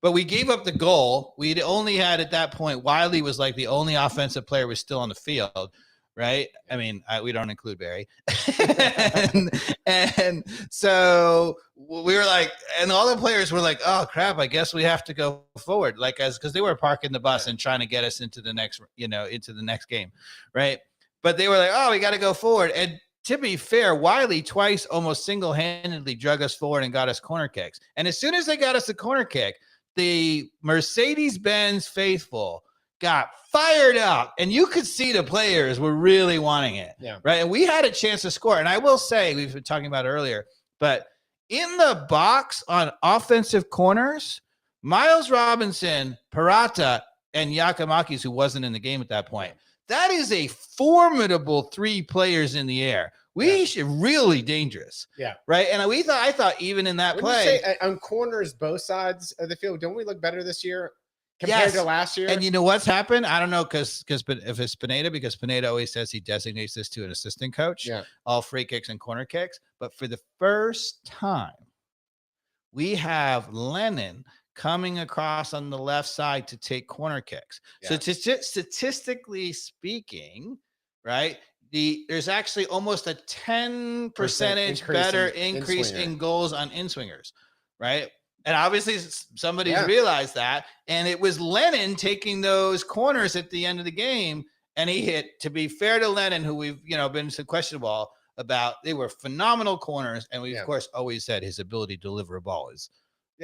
But we gave up the goal. We'd only had at that point, Wiley was like the only offensive player was still on the field, right? I mean, we don't include Barry. and so we were like, and all the players were like, oh crap, I guess we have to go forward. Because they were parking the bus and trying to get us into the next, into the next game. Right. But they were like, oh, we got to go forward. And to be fair, Wiley twice almost single-handedly drug us forward and got us corner kicks. And as soon as they got us a corner kick, the Mercedes-Benz faithful got fired up, and you could see the players were really wanting it. Yeah. Right. And we had a chance to score. And I will say, we've been talking about it earlier, but in the box on offensive corners, Miles Robinson, Pirata, and Giakoumakis, who wasn't in the game at that point, that is a formidable 3 players in the air. We should really dangerous. Yeah. Right. And I thought even in that play on corners, both sides of the field, don't we look better this year compared to last year? And you know what's happened? I don't know because if it's Pineda, because Pineda always says he designates this to an assistant coach. Yeah. All free kicks and corner kicks. But for the first time, we have Lennon coming across on the left side to take corner kicks. Yeah. So statistically speaking, right? There's actually almost a 10% better increase in goals on in-swingers, right? And obviously somebody's realized that. And it was Lennon taking those corners at the end of the game, and he hit, to be fair to Lennon, who we've been so questionable about, they were phenomenal corners. And we, of course, always said his ability to deliver a ball is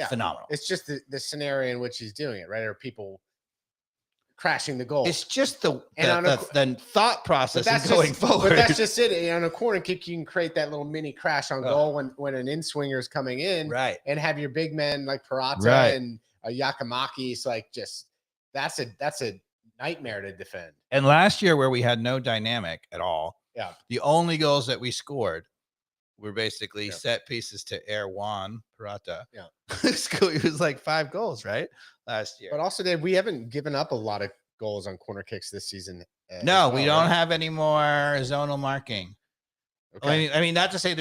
phenomenal. It's just the scenario in which he's doing it, right? Are people crashing the goal? It's just the thought process that's going just, forward. But that's just it. On a corner kick, you can create that little mini crash on goal when an in-swinger is coming in, right? And have your big men like Peralta and Giakoumakis, like just that's a nightmare to defend. And last year, where we had no dynamic at all, the only goals that we scored were basically set pieces to Air Juan Peralta. It was like 5 goals, right? Last year. But also, Dave, we haven't given up a lot of goals on corner kicks this season. No, we don't have any more zonal marking. Okay. I mean, not to say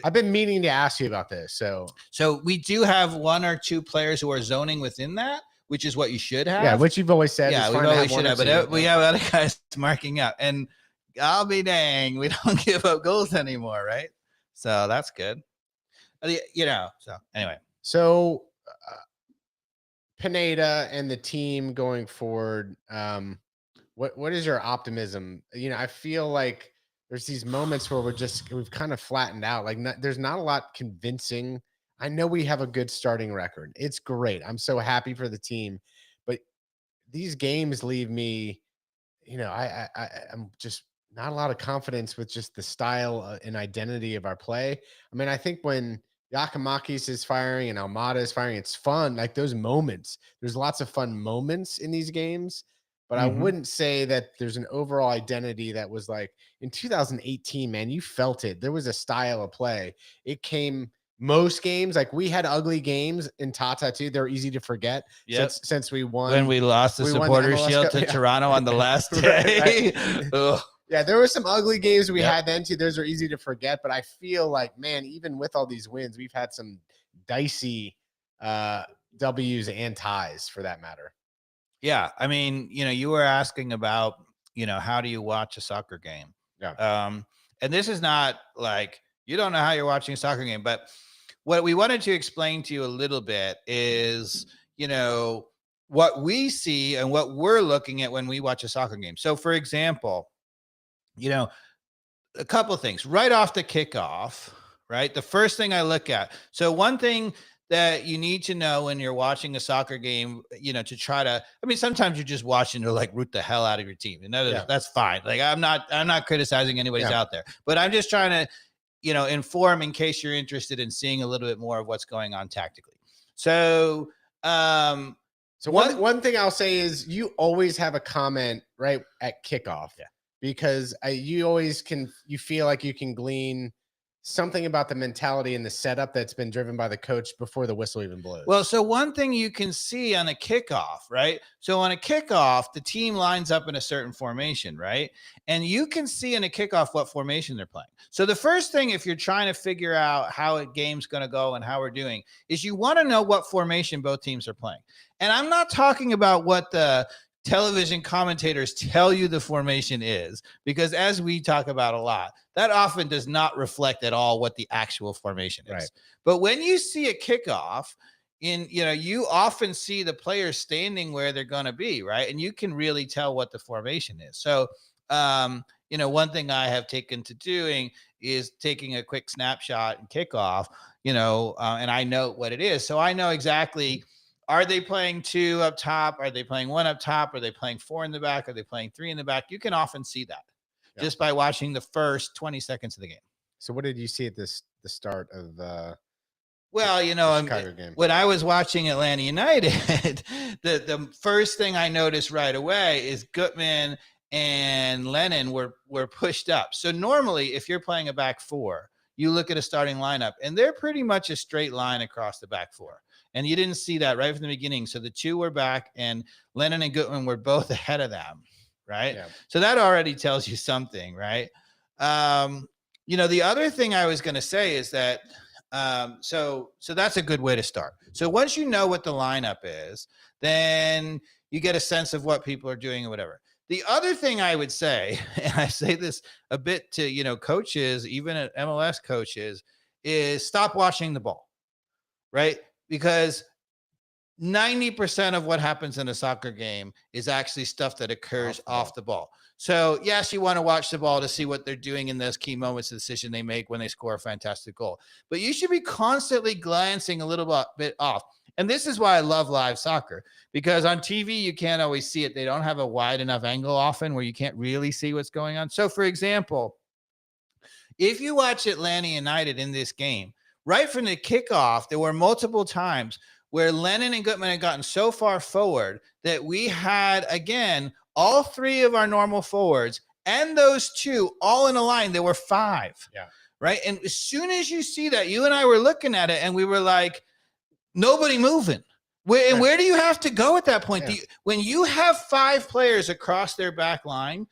I've been meaning to ask you about this. So we do have 1 or 2 players who are zoning within that, which is what you should have. Yeah, which you've always said. Yeah, we always should have. But we have other guys marking up, and I'll be dang, we don't give up goals anymore, right? So that's good. So anyway. So Pineda and the team going forward, what is your optimism? I feel like there's these moments where we've kind of flattened out. Like there's not a lot convincing. I know we have a good starting record. It's great. I'm so happy for the team, but these games leave me, I'm just not a lot of confidence with just the style and identity of our play. I mean, I think when Giakoumakis is firing and Almada is firing, it's fun. Like those moments, there's lots of fun moments in these games, but I wouldn't say that there's an overall identity that was like in 2018, man, you felt it. There was a style of play. It came most games. Like we had ugly games in Tata too. They're easy to forget since we won. When we lost the Supporters Shield to Toronto on the last day. Right. Yeah, there were some ugly games we had then too. Those are easy to forget, but I feel like, man, even with all these wins, we've had some dicey W's and ties for that matter. Yeah, I mean, you were asking about, how do you watch a soccer game? Yeah. And this is not like you don't know how you're watching a soccer game, but what we wanted to explain to you a little bit is, what we see and what we're looking at when we watch a soccer game. So, for example, a couple of things right off the kickoff, right? The first thing I look at. So one thing that you need to know when you're watching a soccer game, to try to, I mean, sometimes you're just watching to like root the hell out of your team. And that's fine. Like I'm not criticizing anybody's out there, but I'm just trying to, inform in case you're interested in seeing a little bit more of what's going on tactically. So, one thing I'll say is you always have a comment right at kickoff. Yeah. Because you feel like you can glean something about the mentality and the setup that's been driven by the coach before the whistle even blows. Well, so one thing you can see on a kickoff, right? So on a kickoff, the team lines up in a certain formation, right? And you can see in a kickoff what formation they're playing. So the first thing, if you're trying to figure out how a game's going to go and how we're doing, is you want to know what formation both teams are playing. And I'm not talking about what the television commentators tell you the formation is, because as we talk about a lot, that often does not reflect at all what the actual formation is. Right. But when you see a kickoff you often see the players standing where they're going to be, right? And you can really tell what the formation is. So, one thing I have taken to doing is taking a quick snapshot and kickoff, and I know what it is. So I know exactly, are they playing 2 up top? Are they playing 1 up top? Are they playing 4 in the back? Are they playing 3 in the back? You can often see that just by watching the first 20 seconds of the game. So what did you see at the start of the Chicago game? When I was watching Atlanta United, the first thing I noticed right away is Gutman and Lennon were pushed up. So normally if you're playing a back 4, you look at a starting lineup and they're pretty much a straight line across the back 4. And you didn't see that right from the beginning. So the 2 were back and Lennon and Gutman were both ahead of them, right? Yeah. So that already tells you something, right? The other thing I was going to say is that, so that's a good way to start. So once you know what the lineup is, then you get a sense of what people are doing or whatever. The other thing I would say, and I say this a bit to, coaches, even at MLS coaches, is stop watching the ball, right? Because 90% of what happens in a soccer game is actually stuff that occurs off the ball. So yes, you want to watch the ball to see what they're doing in those key moments, the decision they make when they score a fantastic goal. But you should be constantly glancing a little bit off. And this is why I love live soccer, because on TV, you can't always see it. They don't have a wide enough angle often where you can't really see what's going on. So for example, if you watch Atlanta United in this game, right from the kickoff, there were multiple times where Lennon and Gutman had gotten so far forward that we had, again, all three of our normal forwards and those two all in a line. There were 5. Yeah. Right. And as soon as you see that, you and I were looking at it and we were like, nobody moving. Where do you have to go at that point? Yeah. When you have 5 players across their back line,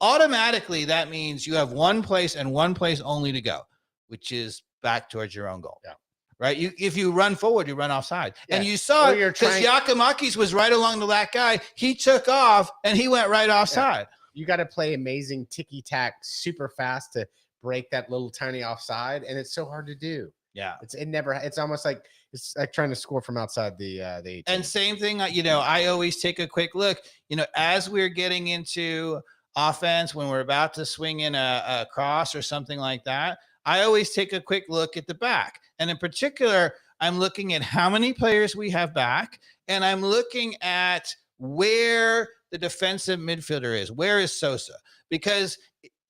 automatically that means you have one place and one place only to go, which is back towards your own goal. Yeah. Right. If you run forward, you run offside. Yeah. And you saw because Giakoumakis was right along the that guy. He took off and he went right offside. Yeah. You got to play amazing ticky-tack super fast to break that little tiny offside. And it's so hard to do. Yeah. It's almost like it's like trying to score from outside the 18. And same thing, I always take a quick look, as we're getting into offense, when we're about to swing in a cross or something like that, I always take a quick look at the back. And in particular, I'm looking at how many players we have back, and I'm looking at where the defensive midfielder is. Where is Sosa? Because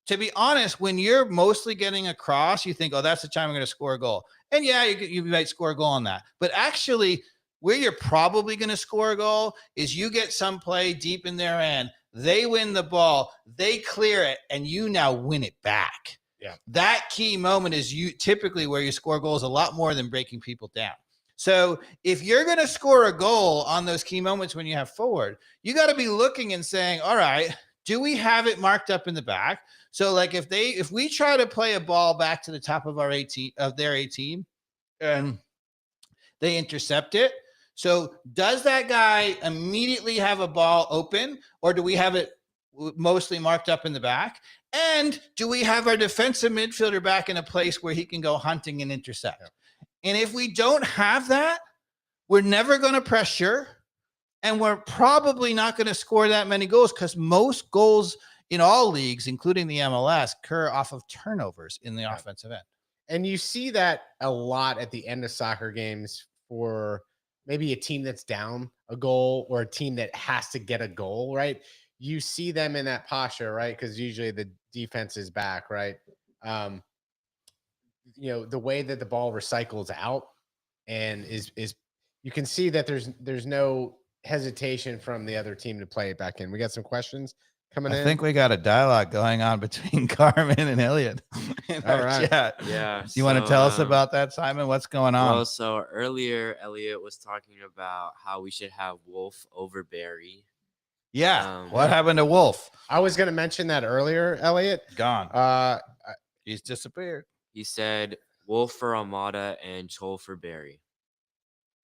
to be honest, when you're mostly getting across, you think, oh, that's the time I'm going to score a goal. And yeah, you might score a goal on that. But actually, where you're probably going to score a goal is you get some play deep in their end. They win the ball, they clear it, and you now win it back. Yeah. That key moment is typically where you score goals a lot more than breaking people down. So if you're going to score a goal on those key moments when you have forward, you got to be looking and saying, all right, do we have it marked up in the back? So like if we try to play a ball back to the top of their 18 and they intercept it. So does that guy immediately have a ball open, or do we have it mostly marked up in the back? And do we have our defensive midfielder back in a place where he can go hunting and intercept? Yeah. And if we don't have that, we're never going to pressure, and we're probably not going to score that many goals, because most goals in all leagues, including the MLS, occur off of turnovers in the offensive end. And you see that a lot at the end of soccer games for maybe a team that's down a goal or a team that has to get a goal, right? You see them in that posture, right? Because usually the defense is back, right? The way that the ball recycles out and is you can see that there's no hesitation from the other team to play it back in. We got some questions coming in. I think we got a dialogue going on between Carmen and Elliot in our chat. Yeah. Do you want to tell us about that, Simon? What's going on? Well, so earlier Elliot was talking about how we should have Wolf over Barry. Yeah. What happened to Wolf? I was going to mention that earlier, Elliot. Gone. He's disappeared. He said Wolf for Almada and Chol for Barry.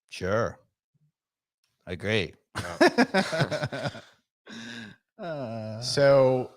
Sure. Agree. So,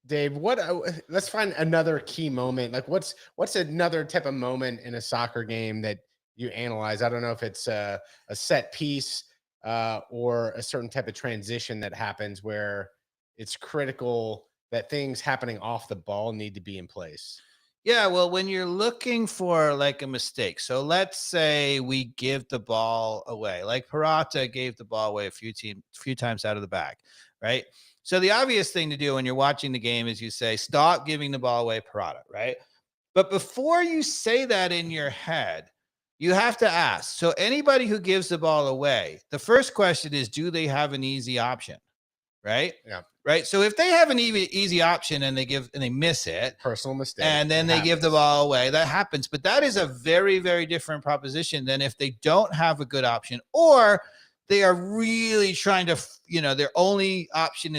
Dave, let's find another key moment. Like what's another type of moment in a soccer game that you analyze? I don't know if it's a set piece or a certain type of transition that happens where it's critical that things happening off the ball need to be in place. Yeah, well, when you're looking for like a mistake, so let's say we give the ball away, like Peralta gave the ball away a few times out of the back, right? So the obvious thing to do when you're watching the game is you say, stop giving the ball away, Peralta, right? But before you say that in your head, you have to ask. So anybody who gives the ball away, the first question is, do they have an easy option? Right? Yeah. Right. So if they have an easy option and they miss it, personal mistake, and then they give the ball away, that happens. But that is a very, very different proposition than if they don't have a good option, or they are really trying to, their only option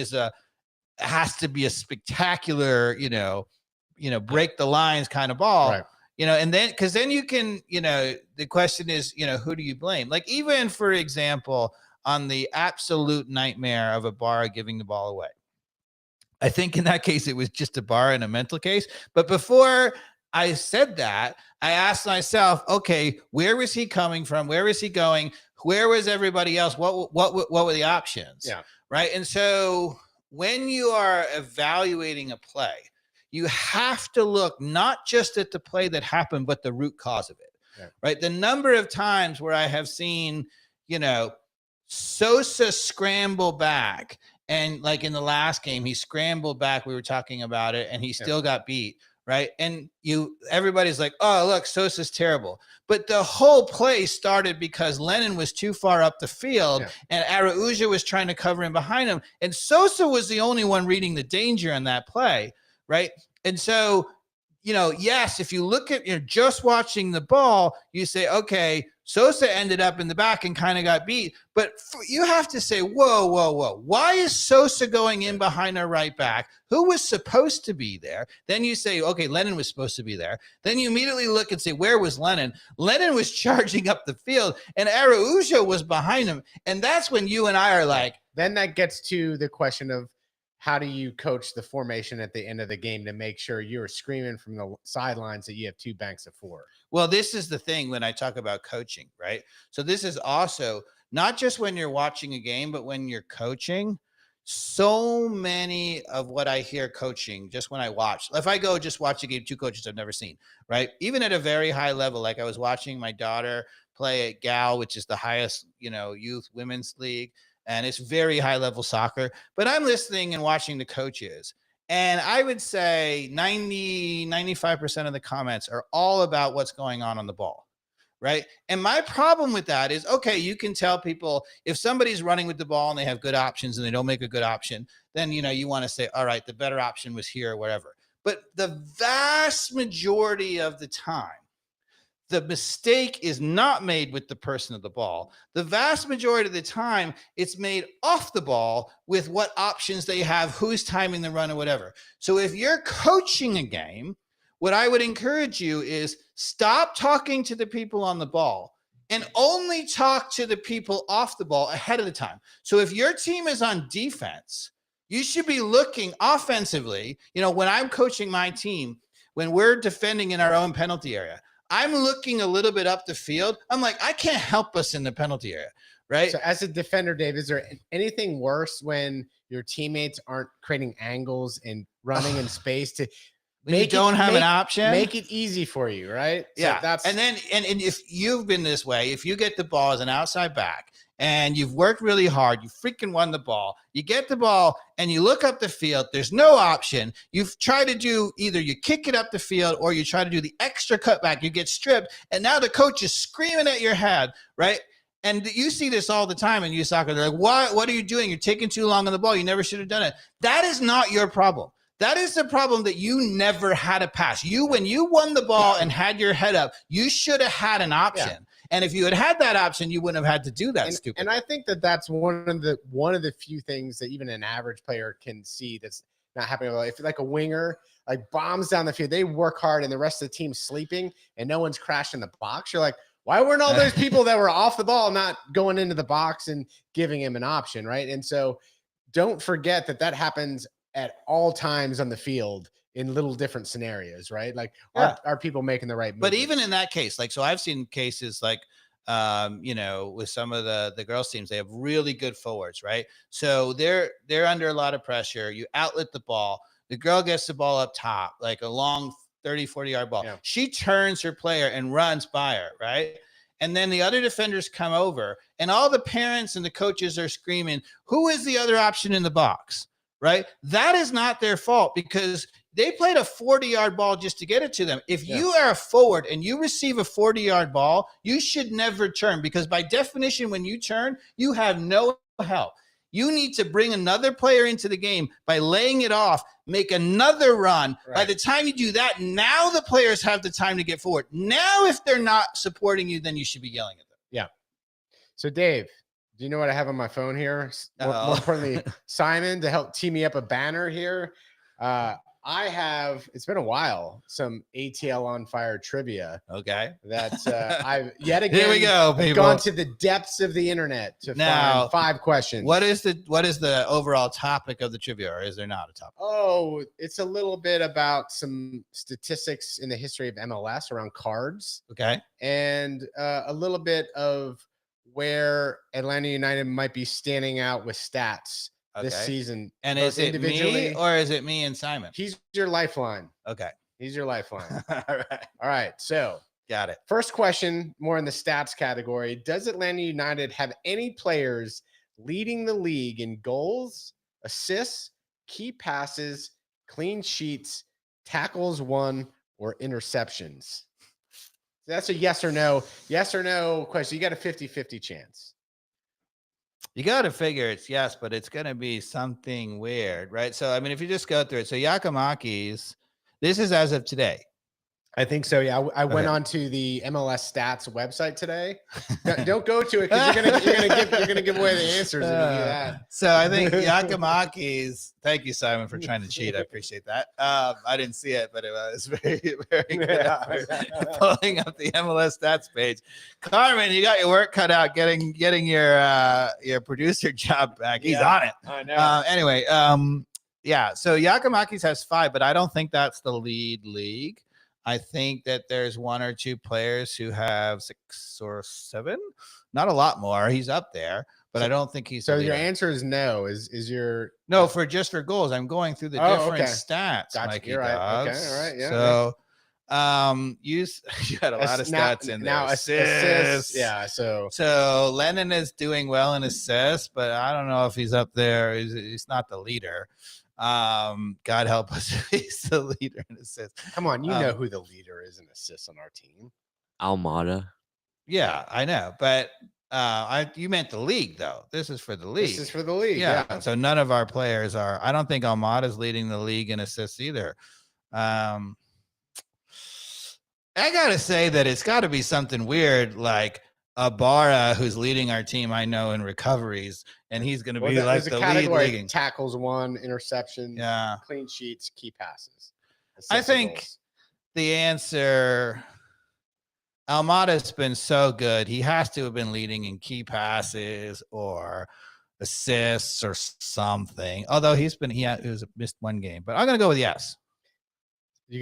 has to be a spectacular, break the lines kind of ball. Right. And then, because then you can, the question is, who do you blame? Like even, for example, on the absolute nightmare of Ibarra giving the ball away, I think in that case, it was just Ibarra in a mental case. But before I said that, I asked myself, okay, where was he coming from? Where is he going? Where was everybody else? What were the options? Yeah. Right. And so when you are evaluating a play, you have to look not just at the play that happened, but the root cause of it. Yeah. Right. The number of times where I have seen, Sosa scramble back, and like in the last game, he scrambled back. We were talking about it, and he still got beat. Right. And everybody's like, oh, look, Sosa's terrible. But the whole play started because Lennon was too far up the field and Araujo was trying to cover him behind him. And Sosa was the only one reading the danger on that play. Right. And so, yes, if you look at just watching the ball, you say, okay, Sosa ended up in the back and kind of got beat. But you have to say, whoa. Why is Sosa going in behind our right back? Who was supposed to be there? Then you say, okay, Lennon was supposed to be there. Then you immediately look and say, where was Lennon? Lennon was charging up the field and Araujo was behind him. And that's when you and I are like. Then that gets to the question of, how do you coach the formation at the end of the game to make sure you're screaming from the sidelines that you have 2 banks of 4? Well, this is the thing when I talk about coaching, right? So this is also not just when you're watching a game, but when you're coaching. So many of what I hear coaching, just when I watch, if I go just watch a game, 2 coaches I've never seen, right? Even at a very high level, like I was watching my daughter play at GAL, which is the highest, youth women's league. And it's very high level soccer, but I'm listening and watching the coaches. And I would say 95% of the comments are all about what's going on the ball. Right. And my problem with that is, okay, you can tell people if somebody's running with the ball and they have good options and they don't make a good option, then, you want to say, all right, the better option was here or whatever. But the vast majority of the time, the mistake is not made with the person of the ball. The vast majority of the time, it's made off the ball with what options they have, who's timing the run or whatever. So if you're coaching a game, what I would encourage you is stop talking to the people on the ball and only talk to the people off the ball ahead of the time. So if your team is on defense, you should be looking offensively. When I'm coaching my team, when we're defending in our own penalty area, I'm looking a little bit up the field. I'm like, I can't help us in the penalty area, right? So as a defender, Dave, is there anything worse when your teammates aren't creating angles and running in space to make you don't have an option? Make it easy for you, right? Yeah. So that's and if you've been this way, if you get the ball as an outside back and you've worked really hard, you freaking won the ball, you get the ball and you look up the field, there's no option. You've tried to do either you kick it up the field or you try to do the extra cutback, you get stripped, and now the coach is screaming at your head, right? And you see this all the time in youth soccer. They're like, what are you doing? You're taking too long on the ball. You never should have done it. That is not your problem. That is the problem, that you never had a pass. When you won the ball and had your head up, you should have had an option. Yeah. And if you had had that option, you wouldn't have had to do that stupid. And I think that's one of the few things that even an average player can see that's not happening. If like a winger like bombs down the field, they work hard and the rest of the team's sleeping and no one's crashing the box. You're like, why weren't all those people that were off the ball not going into the box and giving him an option, right? And so don't forget that happens at all times on the field in little different scenarios, right? Like are people making the right move? But even in that case, like, so I've seen cases like, with some of the girls teams, they have really good forwards, right? So they're under a lot of pressure. You outlet the ball. The girl gets the ball up top, like a long 30, 40-yard ball. Yeah. She turns her player and runs by her, right? And then the other defenders come over and all the parents and the coaches are screaming, who is the other option in the box? Right? That is not their fault because they played a 40-yard ball just to get it to them. If you are a forward and you receive a 40-yard ball, you should never turn because by definition, when you turn, you have no help. You need to bring another player into the game by laying it off, make another run. Right. By the time you do that, now the players have the time to get forward. Now, if they're not supporting you, then you should be yelling at them. Yeah. So, Dave, do you know what I have on my phone here? More importantly, Simon, to help tee me up a banner here. It's been a while, some ATL on fire trivia Okay. that I've yet again Here we go, I've people. gone to the depths of the internet to find 5 questions. What is the overall topic of the trivia, or is there not a topic? Oh, it's a little bit about some statistics in the history of MLS around cards. Okay. And a little bit of where Atlanta United might be standing out with stats this season. And is it me or is it me and Simon? He's your lifeline. Okay. He's your lifeline. All right. All right. So got it. First question, more in the stats category. Does Atlanta United have any players leading the league in goals, assists, key passes, clean sheets, tackles won, or interceptions? That's a yes or no question. You got a 50-50 chance. You got to figure it's yes, but it's going to be something weird, right? So, I mean, if you just go through it. So Giakoumakis, this is as of today. I think so. Yeah, I went on to the MLS stats website today. Don't go to it because you're gonna give away the answers. If you do that. So I think Giakoumakis. Thank you, Simon, for trying to cheat. I appreciate that. I didn't see it, but it was very, very good. Pulling up the MLS stats page. Carmen, you got your work cut out getting your producer job back. He's on it. I know. Anyway, yeah. So Giakoumakis has 5, but I don't think that's the lead league. I think that there's 1 or 2 players who have 6 or 7, not a lot more. He's up there, but I don't think he's. So your answer is no. Is your no for goals? I'm going through the different stats. Gotcha. Mikey You're right. Dogs. Okay. All right. Yeah. So, you had a lot of stats in there. Now assists. Yeah. So Lennon is doing well in assists, but I don't know if he's up there. He's not the leader. God help us if he's the leader in assists. Come on, you know who the leader is in assists on our team. Almada. Yeah, I know, but you meant the league though. This is for the league. This is for the league. Yeah. So none of our players are. I don't think Almada's leading the league in assists either. I gotta say that it's got to be something weird like Ibarra, who's leading our team, I know, in recoveries, and he's going to be like the lead leading. Tackles won, interceptions, yeah, clean sheets, key passes. I think the answer, Almada's been so good. He has to have been leading in key passes or assists or something. Although he was missed 1 game, but I'm going to go with yes. You're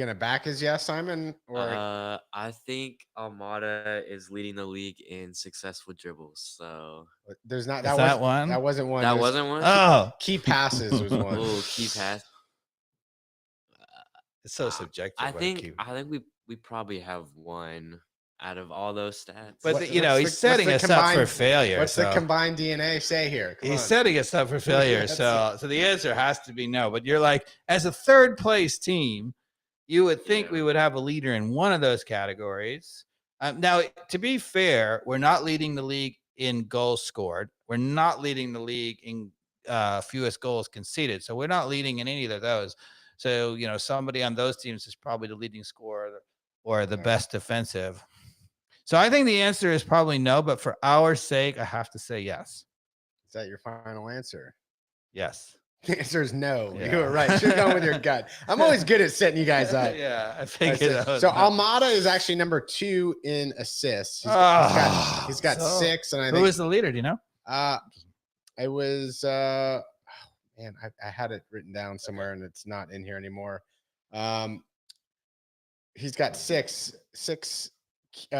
gonna back his yes, Simon? Or I think Almada is leading the league in successful dribbles. So there's not one. That wasn't one. That wasn't one. Oh, key passes was one. Oh, key pass. It's so subjective. I think we probably have 1 out of all those stats. But he's setting us up for failure. What's the combined DNA say here? He's setting us up for failure. So the answer has to be no. But you're like, as a 3rd place team, you would think we would have a leader in one of those categories. Now, to be fair, we're not leading the league in goals scored. We're not leading the league in fewest goals conceded. So we're not leading in any of those. So, somebody on those teams is probably the leading scorer or the best defensive. So I think the answer is probably no, but for our sake, I have to say yes. Is that your final answer? Yes. The answer is no. Yeah. You were right. Should have gone with your gut. I'm always good at setting you guys up. Yeah, I figured. So Almada is actually number 2 in assists. He's got 6, and I think who is the leader? Do you know? It was I had it written down somewhere, and it's not in here anymore. He's got 6.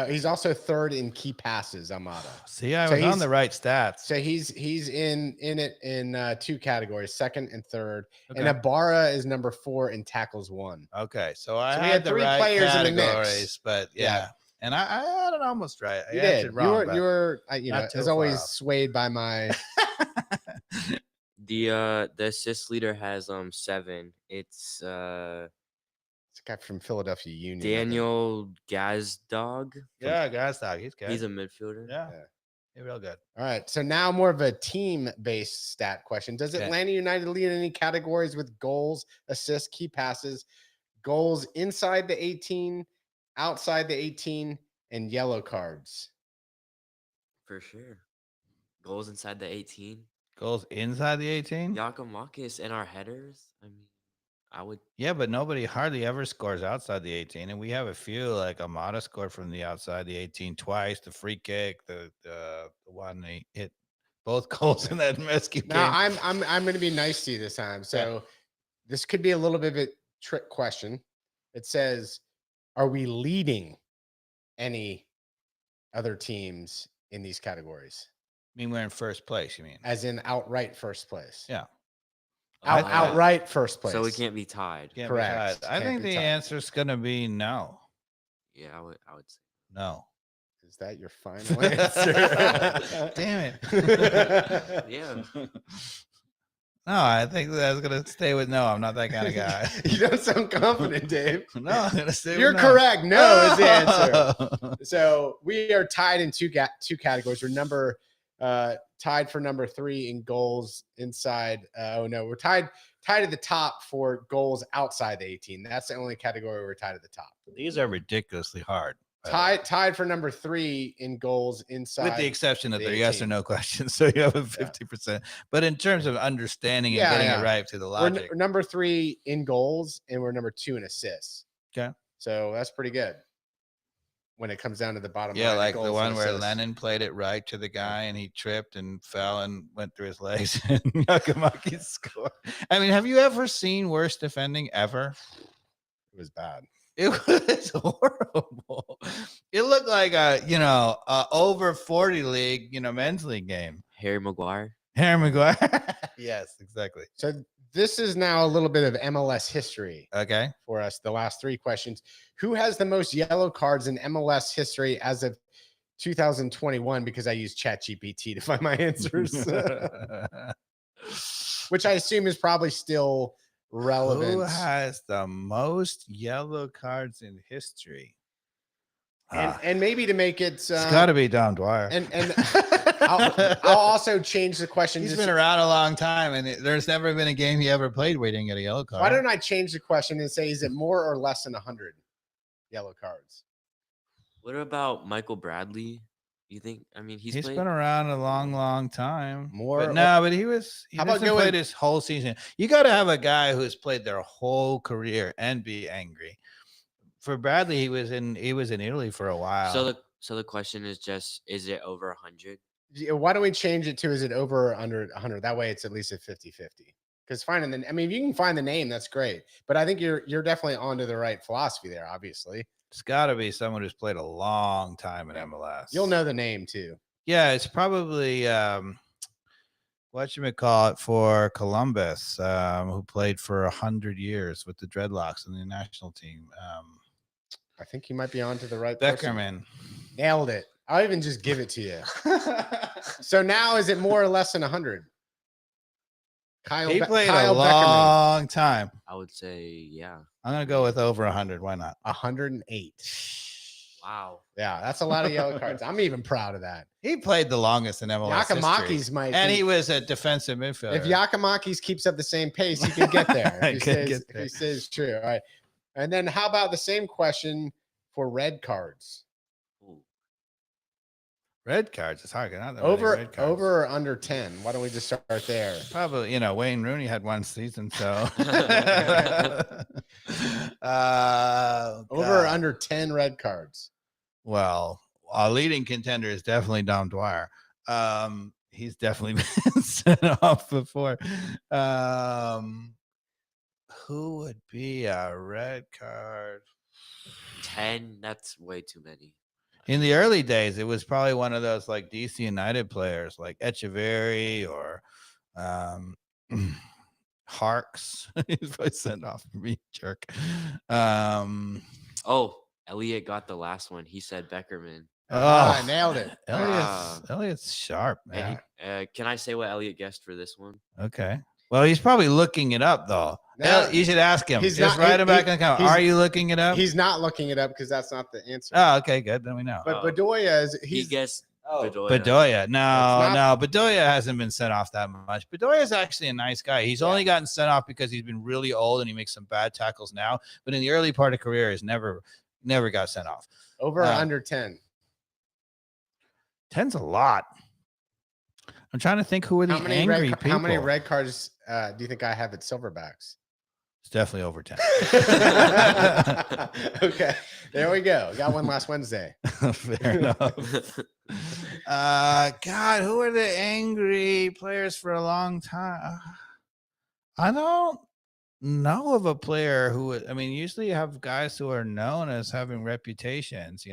He's also 3rd in key passes, Almada. See, I was on the right stats. So he's in it in 2 categories, 2nd and 3rd. Okay. And Ibarra is number 4 in tackles won. Okay, so I had the 3 right players categories, in the mix. But yeah. And I had it almost right. You did. Wrong, you were as always swayed by my. The assist leader has 7. It's guy from Philadelphia Union. Daniel Gazdog. Yeah, Gazdog. He's good. He's a midfielder. Yeah. He's real good. All right. So now more of a team-based stat question. Does Atlanta United lead in any categories with goals, assists, key passes, goals inside the 18, outside the 18, and yellow cards? For sure. Goals inside the 18. Goals inside the 18? Giakoumakis and our headers. I mean, I would. Yeah, but nobody hardly ever scores outside the 18, and we have a few. Like Almada scored from the outside the 18 twice. The free kick, the one they hit both goals in that rescue Now game. I'm going to be nice to you this time. So this could be a little bit of a trick question. It says, "Are we leading any other teams in these categories?" I mean, we're in first place. You mean? As in outright first place. Yeah. Outright first place. So we can't be tied. Can't be Correct. tied. I think the answer is going to be no. Yeah, I would say No. Is that your final answer? Damn it. yeah. No, I think that's going to stay with no. I'm not that kind of guy. You don't sound confident, Dave. No, I'm going to stay You're with no. correct. No is the answer. So we are tied in two categories. We're tied for number 3 in goals inside. We're tied at the top for goals outside the 18. That's the only category we're tied at the top. These are ridiculously hard. Tied for number 3 in goals inside. With the exception of the the yes or no questions. So you have a 50%. But in terms of understanding and getting it right to the logic. We're number 3 in goals, and we're number 2 in assists. Okay. So that's pretty good when it comes down to the bottom line. Yeah, like the one where Lennon played it right to the guy and he tripped and fell and went through his legs and Giakoumakis scored. I mean, have you ever seen worse defending ever? It was bad. It was horrible. It looked like a over 40 league, men's league game. Harry Maguire. Yes, exactly. So this is now a little bit of MLS history. Okay. For us, the last 3 questions. Who has the most yellow cards in MLS history as of 2021? Because I use ChatGPT to find my answers, which I assume is probably still relevant. Who has the most yellow cards in history? And maybe to make it, it's got to be Dom Dwyer. And I'll also change the question. He's been around a long time, and there's never been a game he ever played where he didn't get a yellow card. Why don't I change the question and say, is it more or less than 100 yellow cards? What about Michael Bradley? You think? I mean, he's been around a long time. More, but he hasn't played his whole season. You got to have a guy who's played their whole career and be angry. For Bradley, he was in Italy for a while. So the question is just, is it over 100? Why don't we change it to, is it over or under 100? That way it's at least a 50-50. Because if you can find the name, that's great. But I think you're definitely onto the right philosophy there, obviously. It's got to be someone who's played a long time in MLS. You'll know the name too. Yeah, it's probably whatchamacallit for Columbus, who played for 100 years with the Dreadlocks in the national team. I think you might be onto the right Beckerman. Person. Nailed it. I'll even just give it to you. So now, is it more or less than 100? He played a long time. I would say, yeah. I'm going to go with over 100. Why not? 108. Wow. Yeah, that's a lot of yellow cards. I'm even proud of that. He played the longest in MLS Giakoumakis might. And he was a defensive midfielder. If Giakoumakis keeps up the same pace, he could get there. If he stays true. All right. And then how about the same question for red cards? Ooh. Red cards. It's hard. Over or under 10. Why don't we just start there? Probably, Wayne Rooney had one season, so over or under 10 red cards. Well, a leading contender is definitely Dom Dwyer. He's definitely been sent off before. Who would be a red card? 10. That's way too many. In the early days, it was probably one of those like DC United players like Echeverry or Harks. He's probably sent off for me, jerk. Elliot got the last one. He said Beckerman. I nailed it. Elliot's sharp, man. Can I say what Elliot guessed for this one? Okay. Well, he's probably looking it up, though. No, you should ask him. Just write him back in the comment. Are you looking it up? He's not looking it up because that's not the answer. Oh, okay, good. Then we know. But Bedoya is. He guessed Bedoya. No, Bedoya hasn't been sent off that much. Bedoya is actually a nice guy. He's only gotten sent off because he's been really old and he makes some bad tackles now. But in the early part of career, he's never got sent off. Over or under 10? 10's a lot. I'm trying to think who are the angry people. How many red cards do you think I have at Silverbacks? It's definitely over 10. Okay, there we go. Got one last Wednesday. Fair enough. God, who are the angry players for a long time? I don't know of a player who, I mean, usually you have guys who are known as having reputations,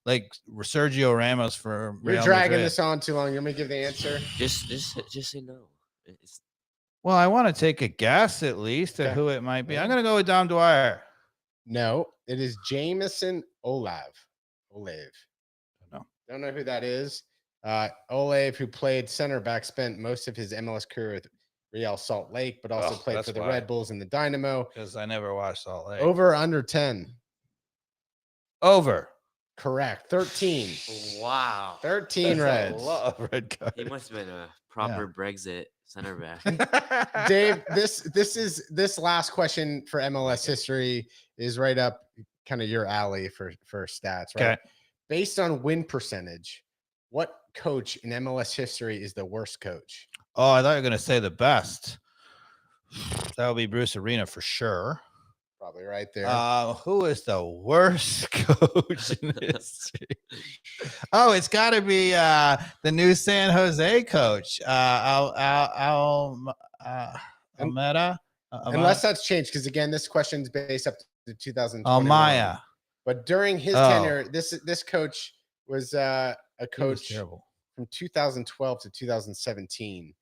like Sergio Ramos for You're Real dragging Madrid. this on too long. You want me to give the answer? Just say no. It's Well, I want to take a guess at least at Okay. who it might be. Yeah. I'm going to go with Dom Dwyer. No, it is Jameson Olave. No. Don't know who that is. Olave, who played center back, spent most of his MLS career with Real Salt Lake, but also played for the Red Bulls and the Dynamo. Because I never watched Salt Lake. Over or under 10? Over. Correct. 13. wow. 13 Reds. A lot of red cards. He must have been a proper Brexit center back. Dave, this last question for MLS history is right up kind of your alley for stats, right? Okay. Based on win percentage, what coach in MLS history is the worst coach? Oh, I thought you were going to say the best. That would be Bruce Arena for sure. Probably right there. Who is the worst coach in history? Oh, it's got to be the new San Jose coach, Almada. Unless that's changed, because again, this question is based up to 2021. Almada. But during his tenure, this coach was a coach from 2012 to 2017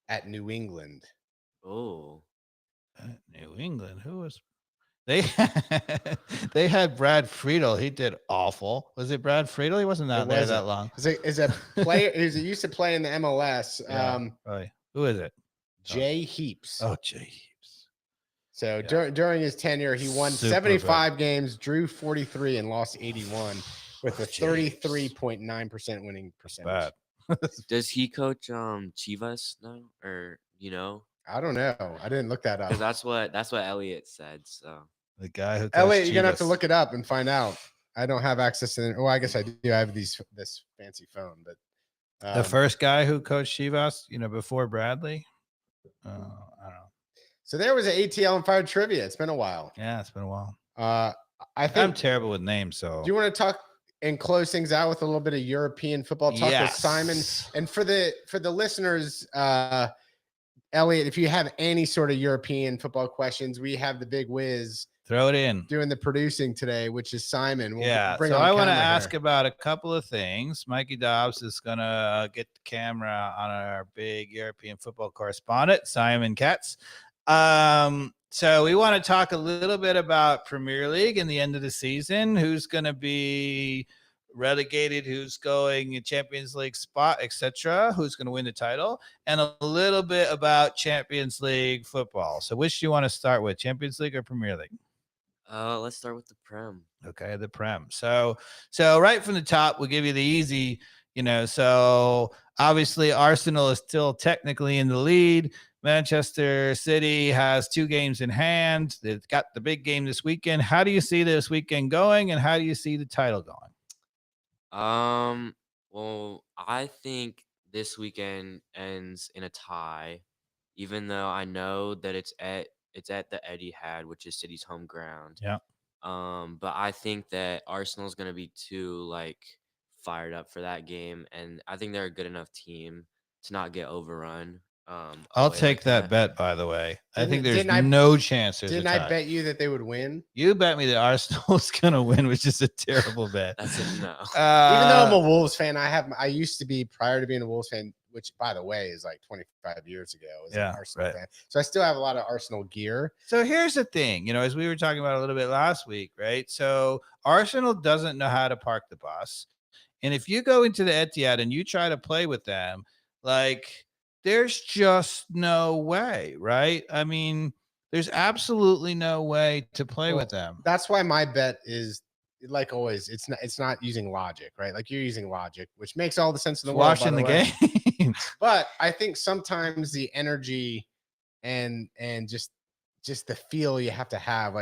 at New England. Oh, New England. Who was? They had Brad Friedel. He did awful. Was it Brad Friedel? He wasn't out there that long. Is a player who's used to play in the MLS. Right. Who is it? Jay Heaps. Oh, Jay Heaps. So during his tenure, he won 75 games, drew 43, and lost 81 with a 33.9% winning percentage. Bad. Does he coach Chivas now, or I don't know. I didn't look that up. Because that's what Elliot said. So the guy who Elliot, you're gonna have to look it up and find out. I don't have access to it. Well, I guess I do. I have this fancy phone, but the first guy who coached Chivas, before Bradley. I don't know. So there was an ATL on Fire Trivia. It's been a while. Yeah, it's been a while. I think I'm terrible with names. So do you want to talk and close things out with a little bit of European football talk with Simon? And for the listeners, Elliot, if you have any sort of European football questions, we have the big whiz. Throw it in. Doing the producing today, which is Simon. So I want to ask about a couple of things. Mikey Dobbs is going to get the camera on our big European football correspondent, Simon Katz. So we want to talk a little bit about Premier League and the end of the season. Who's going to be relegated, who's going a Champions League spot, etc., who's going to win the title, and a little bit about Champions League football. So which do you want to start with, Champions League or Premier League? Let's start with the Prem. Okay, the Prem. So right from the top, we'll give you the easy, so obviously Arsenal is still technically in the lead. Manchester City has 2 games in hand. They've got the big game this weekend. How do you see this weekend going, and how do you see the title going? Well, I think this weekend ends in a tie, even though I know that it's at the Etihad, which is City's home ground. Yeah. But I think that Arsenal is going to be too fired up for that game, and I think they're a good enough team to not get overrun. I'll take that bet, by the way. I think there's no chance. Didn't I bet you that they would win? You bet me that Arsenal's going to win, which is a terrible bet. That's it. No. Even though I'm a Wolves fan, I used to be, prior to being a Wolves fan, which by the way is like 25 years ago. As an Arsenal fan. So I still have a lot of Arsenal gear. So here's the thing, as we were talking about a little bit last week, right? So Arsenal doesn't know how to park the bus. And if you go into the Etihad and you try to play with them, there's just no way, right? I mean, there's absolutely no way to play with them. That's why my bet is, like always, it's not using logic, right? Like you're using logic, which makes all the sense in the world. Watching the game. But I think sometimes the energy and just the feel you have to have,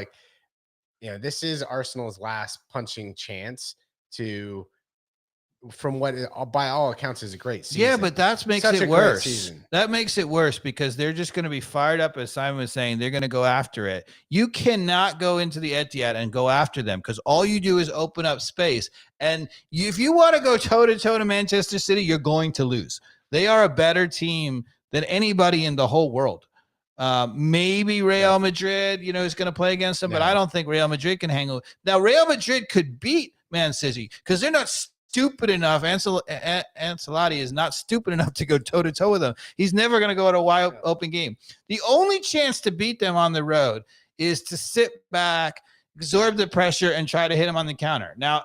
this is Arsenal's last punching chance to from what by all accounts is a great season. Yeah, but that makes Such a it great worse. season. That makes it worse because they're just going to be fired up, as Simon was saying. They're going to go after it. You cannot go into the Etihad and go after them because all you do is open up space. And if you want to go toe-to-toe to Manchester City, you're going to lose. They are a better team than anybody in the whole world. Maybe Real Madrid, is going to play against them, but I don't think Real Madrid can hang. Now, Real Madrid could beat Man City because they're not stupid enough. Ancelotti is not stupid enough to go toe-to-toe with them. He's never going to go at a wide open game. The only chance to beat them on the road is to sit back, absorb the pressure, and try to hit them on the counter. Now,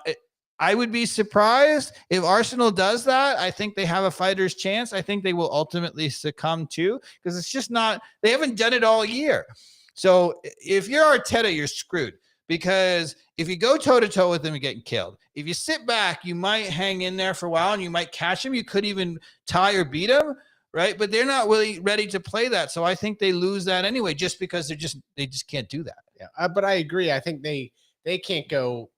I would be surprised if Arsenal does that. I think they have a fighter's chance. I think they will ultimately succumb too, because it's just not, they haven't done it all year. So if you're Arteta, you're screwed, because if you go toe-to-toe with them, you're getting killed. If you sit back, you might hang in there for a while and you might catch them. You could even tie or beat them, right? But they're not really ready to play that. So I think they lose that anyway, just because they just can't do that. Yeah, but I agree. I think they can't go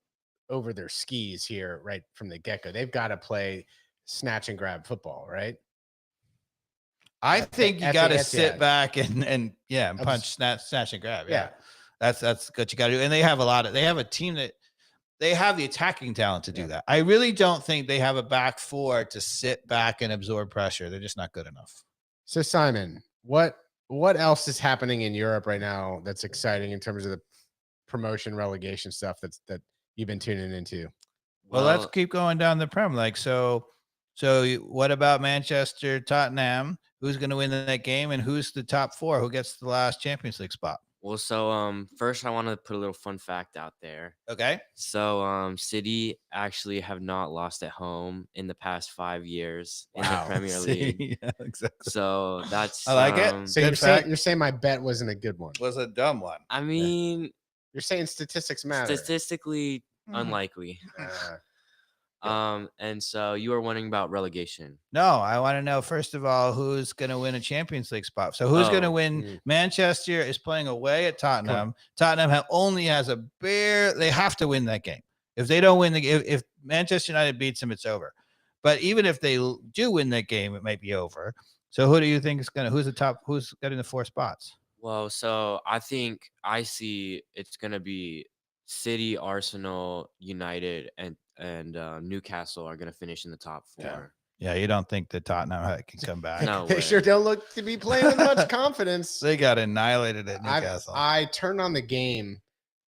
over their skis here right from the get-go. They've got to play snatch and grab football, right? I think you got to sit back and punch, snatch and grab. Yeah. That's what you got to do. And they have a team that they have the attacking talent to do that. I really don't think they have a back four to sit back and absorb pressure. They're just not good enough. So Simon, what else is happening in Europe right now that's exciting in terms of the promotion relegation stuff that you've been tuning into? Well, let's keep going down the Prem. So what about Manchester, Tottenham? Who's going to win that game, and who's the top four? Who gets the last Champions League spot? Well, so first I want to put a little fun fact out there. Okay. So City actually have not lost at home in the past 5 years in the Premier League. Yeah, exactly. So that's I like it. So you're saying my bet wasn't a good one. Was a dumb one. I mean, you're saying statistics matter. Statistically unlikely. And so you were wondering about relegation. No, I want to know, first of all, who's going to win a Champions League spot. So who's going to win? Manchester is playing away at Tottenham. Tottenham only has they have to win that game. If they don't win if Manchester United beats them, it's over. But even if they do win that game, it might be over. So who do you think is who's getting the 4 spots? Well, so I see it's going to be City, Arsenal, United, and Newcastle are going to finish in the top 4. Yeah, you don't think that Tottenham can come back? No, they sure don't look to be playing with much confidence. They got annihilated at Newcastle. I turned on the game.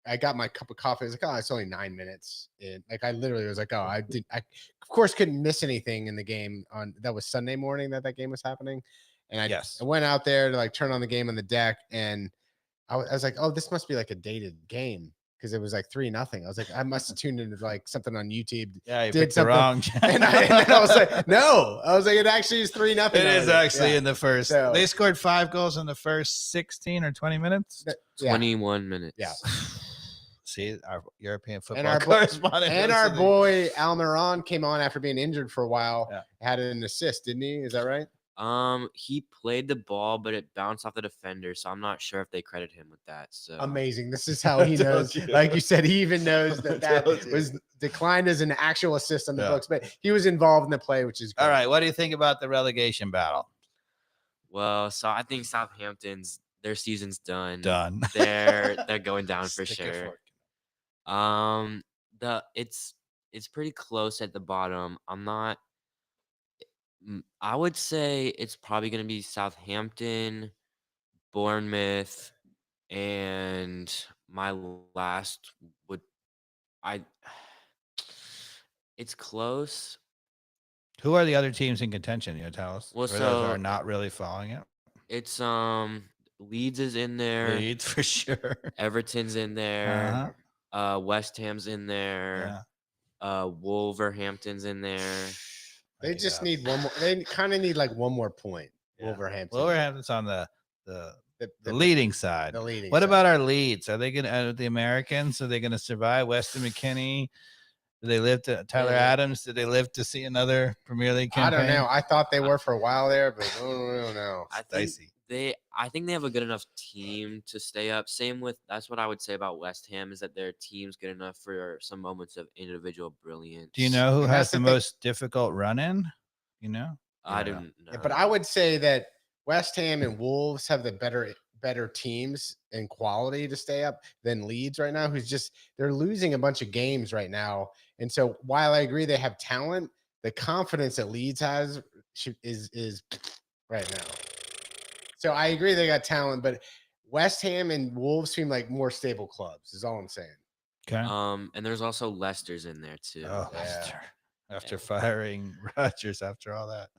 I got my cup of coffee. I was like, it's only 9 minutes in. Like, I literally was like, I of course couldn't miss anything in the game that was Sunday morning that game was happening. And I went out there to turn on the game on the deck, and I was like, this must be like a dated game, because it was like 3-0. I was like, I must have tuned into something on YouTube. Yeah, you picked the wrong. and I was like, no. I was like, it actually is 3-0. It is actually in the first. So, they scored 5 goals in the first 16 or 20 minutes. 21 minutes. Yeah. See, our European football correspondent. And our boy Almiron came on after being injured for a while. Yeah. Had an assist, didn't he? Is that right? He played the ball, but it bounced off the defender, so I'm not sure if they credit him with that. So amazing. This is how he knows. Like you said, he even knows that was declined as an actual assist on the books, but he was involved in the play, which is great. All right. What do you think about the relegation battle? Well, so I think their season's done. They're going down for sure. It's pretty close at the bottom. I would say it's probably going to be Southampton, Bournemouth, and my last it's close. Who are the other teams in contention? You tell us. Well, those are not really following it. It's Leeds is in there. Leeds for sure. Everton's in there. West Ham's in there. Wolverhampton's in there. They just need one more. They kind of need one more point. Wolverhampton. Wolverhampton's on the leading side. The leading. What about our Leeds? Are they going to the Americans? Are they going to survive? Weston McKennie? Do they live to Tyler Adams? Did they live to see another Premier League campaign? I don't know. I thought they were for a while there, but I don't know. I think I think they have a good enough team to stay up. That's what I would say about West Ham, is that their team's good enough for some moments of individual brilliance. Do you know who And has that's the the thing. most difficult run in? You know? I don't know. don't know. Yeah, but I would say that West Ham and Wolves have the better teams in quality to stay up than Leeds right now, they're losing a bunch of games right now. And so while I agree they have talent, the confidence that Leeds has is right now. So I agree they got talent, but West Ham and Wolves seem like more stable clubs, is all I'm saying. Okay. And there's also Leicester's in there too. Oh, Yeah. Leicester. After firing Rodgers after all that.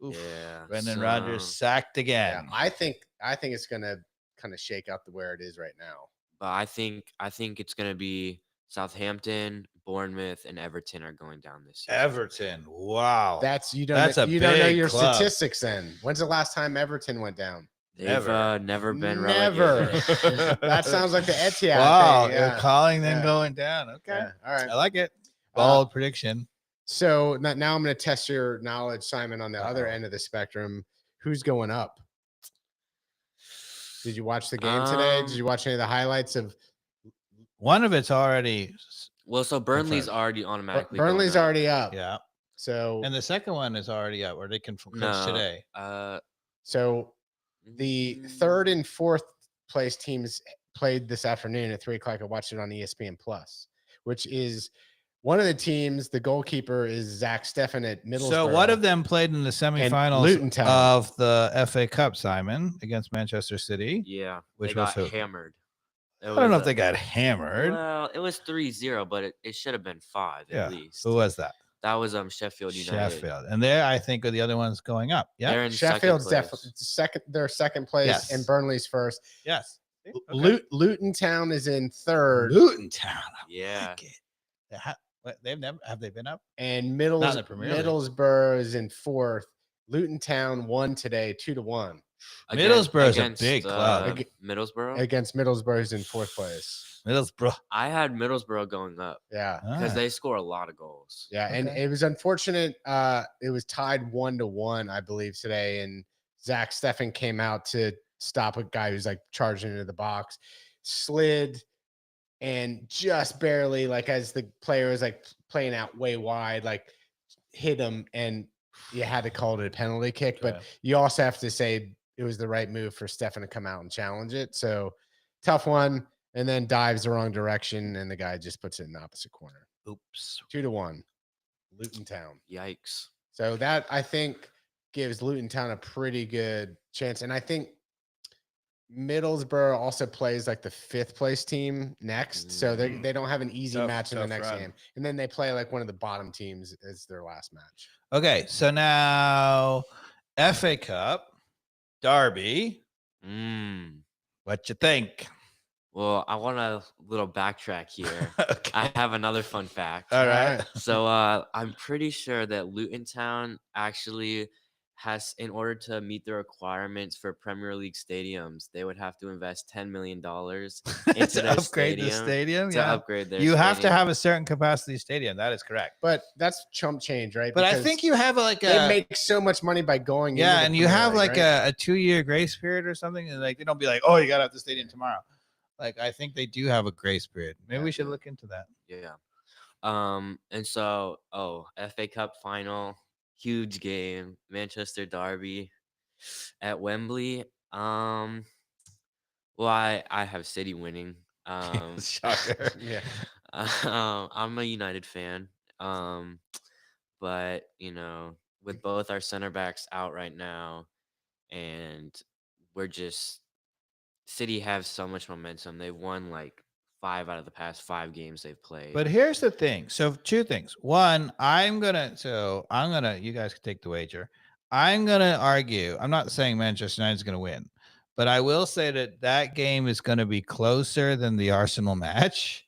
Oof. Yeah. Brendan Rodgers sacked again. I think it's gonna kind of shake out to where it is right now. But I think it's gonna be Southampton, Bournemouth, and Everton are going down this year. Everton. Wow. You don't That's a you don't know big your club. statistics then. When's the last time Everton went down? They've Never. never been Never. relegated. That sounds like the Etihad Wow. thing. You're Yeah. calling them Yeah. going down. Okay. Yeah. All right. I like it. Bold prediction. So now I'm going to test your knowledge, Simon, on the other end of the spectrum. Who's going up? Did you watch the game today? Did you watch any of the highlights of? One of it's already. Well, so Burnley's Confirmed. already automatically. Burnley's going up. already up. Yeah. So And the second one is already up, or they can coach No, today. So the third and fourth place teams played this afternoon at 3:00. I watched it on ESPN Plus, which is one of the teams. The goalkeeper is Zach Steffen at Middlesbrough. So what of them played in the semifinals Luton Town. of the FA Cup, Simon, against Manchester City? Yeah, Which they got was who? hammered. I don't know if they got hammered. Well, it was 3-0, but it should have been 5 Yeah. at least. Who was that? That was Sheffield United. Sheffield. And there, I think, are the other ones going up. Yeah. They're in Sheffield's second place. definitely second. They're second place, Yes. and Burnley's first. Yes. Okay. Luton Town is in third, Luton Town. I Yeah. like it. They've never have they been up? and Not in the Premier League. Middlesbrough is in fourth. Luton Town won today 2-1 Middlesbrough's a big club. Middlesbrough. against Middlesbrough's in fourth place. Middlesbrough. I had Middlesbrough going up Yeah. because they score a lot of goals. Yeah, and it was unfortunate. It was tied 1-1, I believe, today, and Zach Steffen came out to stop a guy who's like charging into the box, slid, and just barely, like as the player was like playing out way wide, like hit him, and you had to call it a penalty kick. But you also have to say it was the right move for Steffen to come out and challenge it. So tough one. And then dives the wrong direction, and the guy just puts it in the opposite corner. Oops. 2-1, Luton Town. Yikes. So that, I think, gives Luton Town a pretty good chance. And I think Middlesbrough also plays like the fifth place team next. So they don't have an easy match in the next game. And then they play like one of the bottom teams as their last match. Okay, so now FA Cup, Derby. What you think? Well, I want a little backtrack here. Okay. I have another fun fact. All right. So I'm pretty sure that Luton Town actually has, in order to meet the requirements for Premier League stadiums, they would have to invest $10 million into to upgrade the stadium. To upgrade their you have to stadium. have a certain capacity stadium. That is correct. But that's chump change, right? But I Because think you have like they make so much money by going. yeah, into the and you Premier have League, like right? a 2-year grace period or something, and like they don't be like, oh, you got to have the stadium tomorrow. Like I think they do have a grace period. Maybe we should look into that. Yeah. And so, FA Cup final, huge game, Manchester Derby at Wembley. Well, I have City winning. Shocker. Yeah. I'm a United fan. But with both our center backs out right now, and City have so much momentum. They've won like 5 out of the past 5 games they've played. But here's the thing. So 2 things. One, you guys can take the wager. I'm going to argue. I'm not saying Manchester United is going to win, but I will say that game is going to be closer than the Arsenal match,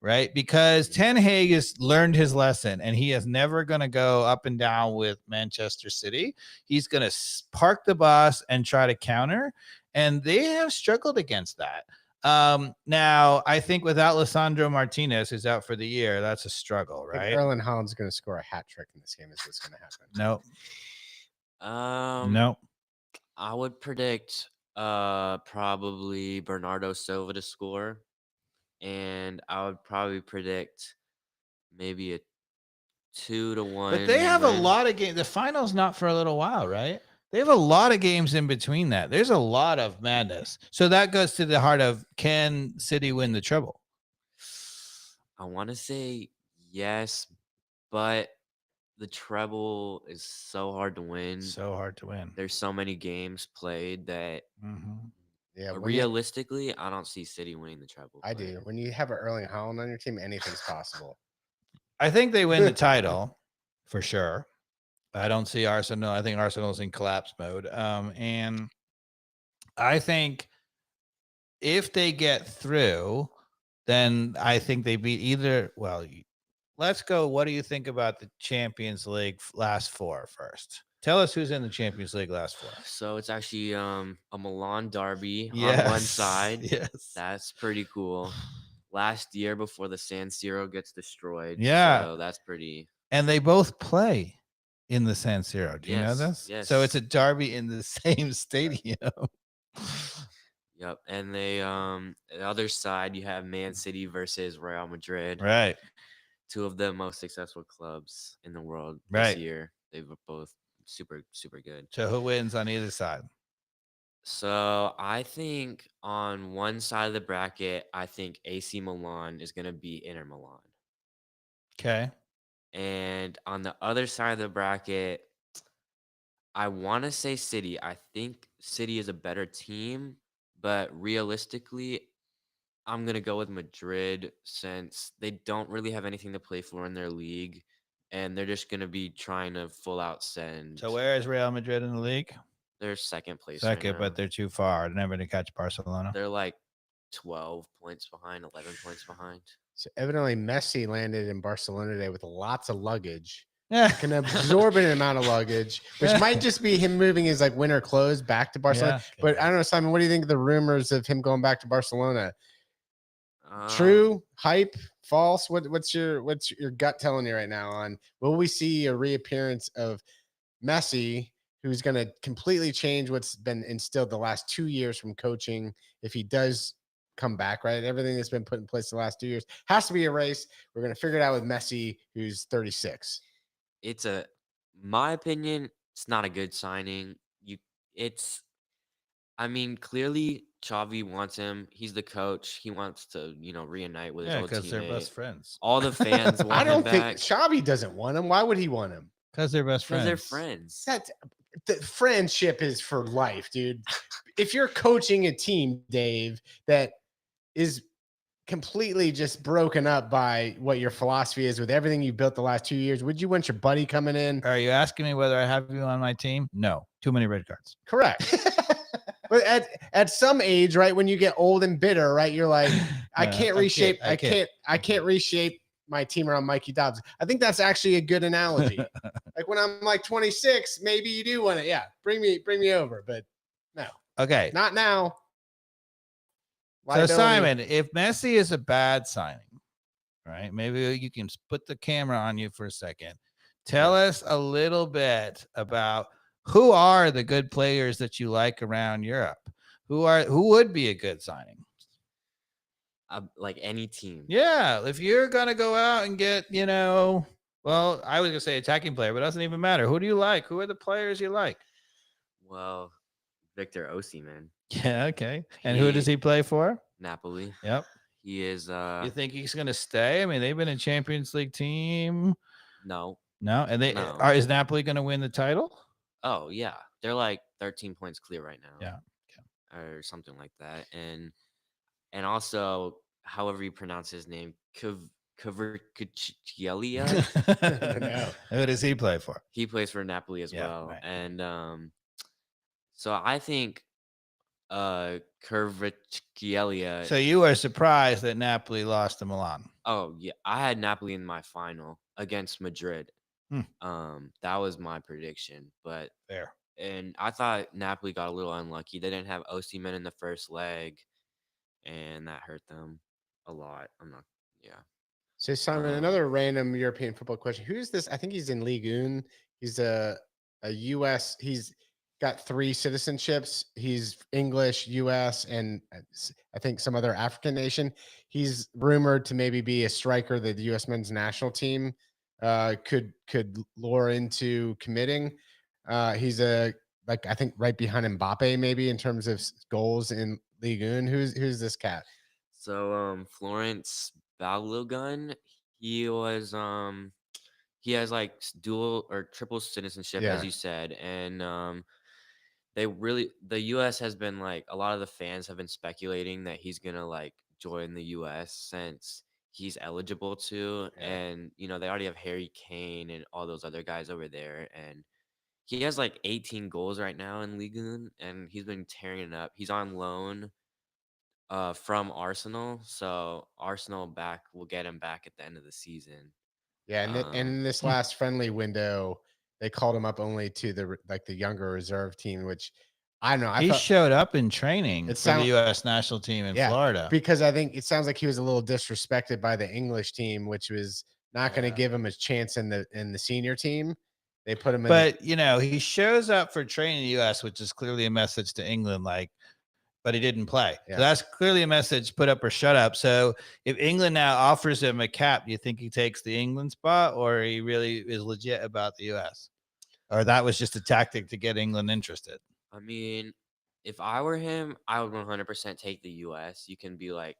right? Because Ten Hag has learned his lesson, and he is never going to go up and down with Manchester City. He's going to park the bus and try to counter, and they have struggled against that. Now, I think without Lisandro Martinez, who's out for the year, that's a struggle, right? Erling Haaland's going to score a hat trick in this game. Is what's going to happen? No. Um, No. I would predict probably Bernardo Silva to score, and I would probably predict maybe a 2-1 But they have a win. lot of games. The final's not for a little while, right? They have a lot of games in between that. There's a lot of madness. So that goes to the heart of, can City win the treble? I want to say yes, but the treble is so hard to win. So hard to win. There's so many games played that Yeah, realistically, I don't see City winning the treble. I do. When you have an Erling Haaland on your team, anything's possible. I think they win the title for sure. I don't see Arsenal. I think Arsenal's in collapse mode. And I think if they get through, then I think they beat either. Well, let's go. What do you think about the Champions League last four first? Tell us who's in the Champions League last four. So it's actually a Milan derby Yes. on one side. Yes. That's pretty cool. Last year before the San Siro gets destroyed. Yeah. So that's pretty. And they both ply in the San Siro. Do you know this? Yes. So it's a derby in the same stadium. Yep. And they the other side you have Man City versus Real Madrid. Right. Two of the most successful clubs in the world Right. this year. They were both super, super good. So who wins on either side? So I think on one side of the bracket, I think AC Milan is going to beat Inter Milan. Okay. And on the other side of the bracket, I want to say City. I think City is a better team, but realistically, I'm going to go with Madrid since they don't really have anything to play for in their league, and they're just going to be trying to full out send. So where is Real Madrid in the league? They're second place. Second, right but they're too far. They're never to catch Barcelona. They're like 12 points behind, 11 points behind. So evidently Messi landed in Barcelona today with lots of luggage. Yeah. An absorbent amount of luggage, which might just be him moving his like winter clothes back to Barcelona. Yeah. But I don't know, Simon, what do you think of the rumors of him going back to Barcelona? True, hype, false? What's your gut telling you right now on, will we see a reappearance of Messi, who's going to completely change what's been instilled the last 2 years from coaching, if he does come back, right? Everything that's been put in place the last 2 years has to be erased. We're going to figure it out with Messi, who's 36. It's my opinion, it's not a good signing. I mean, clearly Xavi wants him. He's the coach. He wants to, reunite with his old teammate. because they're best friends. All the fans want I don't him think back. Xavi doesn't want him. Why would he want him? Because they're best friends. Because they're friends. The friendship is for life, dude. If you're coaching a team, Dave, that is completely just broken up by what your philosophy is with everything you built the last 2 years, would you want your buddy coming in? Are you asking me whether I have you on my team? No. Too many red cards. Correct. But at some age, right, when you get old and bitter, right, you're like, I can't reshape. I can't reshape my team around Mikey Dobbs. I think that's actually a good analogy. Like when I'm like 26, maybe you do want it. Yeah, bring me over, but no. Okay. Not now. So Simon, if Messi is a bad signing, right? Maybe you can put the camera on you for a second. Tell us a little bit about who are the good players that you like around Europe. Who would be a good signing? Like any team. Yeah, if you're gonna go out and get, well, I was gonna say attacking player, but it doesn't even matter. Who do you like? Who are the players you like? Well, Victor Osimhen. Yeah, okay. And who does he play for? Napoli. Yep. He is. You think he's gonna stay? I mean, they've been a Champions League team. No. And is Napoli gonna win the title? Oh yeah, they're like 13 points clear right now. Yeah. Okay. Or something like that, and also however you pronounce his name, Kvaratskhelia. No. Who does he play for? He plays for Napoli as well, right. and so I think Kvaratskhelia. So you are surprised that Napoli lost to Milan? Oh yeah, I had Napoli in my final against Madrid. That was my prediction, but fair. And I thought Napoli got a little unlucky. They didn't have Osimhen in the first leg, and that hurt them a lot. So Simon, another random European football question. Who's this? I think he's in Ligue 1. He's a U.S. He's got 3 citizenships. He's English, U.S., and I think some other African nation. He's rumored to maybe be a striker that the U.S. men's national team could lure into committing. He's I think right behind Mbappe maybe in terms of goals in Ligue 1. Who's this cat? So Florence Balogun, he was he has like dual or triple citizenship, as you said, and the US has been like, a lot of the fans have been speculating that he's gonna like join the US since he's eligible to. And they already have Harry Kane and all those other guys over there, and he has like 18 goals right now in Ligue 1, and he's been tearing it up. He's on loan from Arsenal, so Arsenal will get him back at the end of the season. Yeah, and in this last friendly window, they called him up only to the younger reserve team, which I don't know. He showed up in training for the U.S. national team in Florida, because I think it sounds like he was a little disrespected by the English team, which was not going to give him a chance in the senior team. They put him in. But he shows up for training in the U.S., which is clearly a message to England, but he didn't play. Yeah. So that's clearly a message, put up or shut up. So if England now offers him a cap, do you think he takes the England spot, or he really is legit about the U.S.? Or that was just a tactic to get England interested? I mean, if I were him, I would 100% take the U.S. You can be like,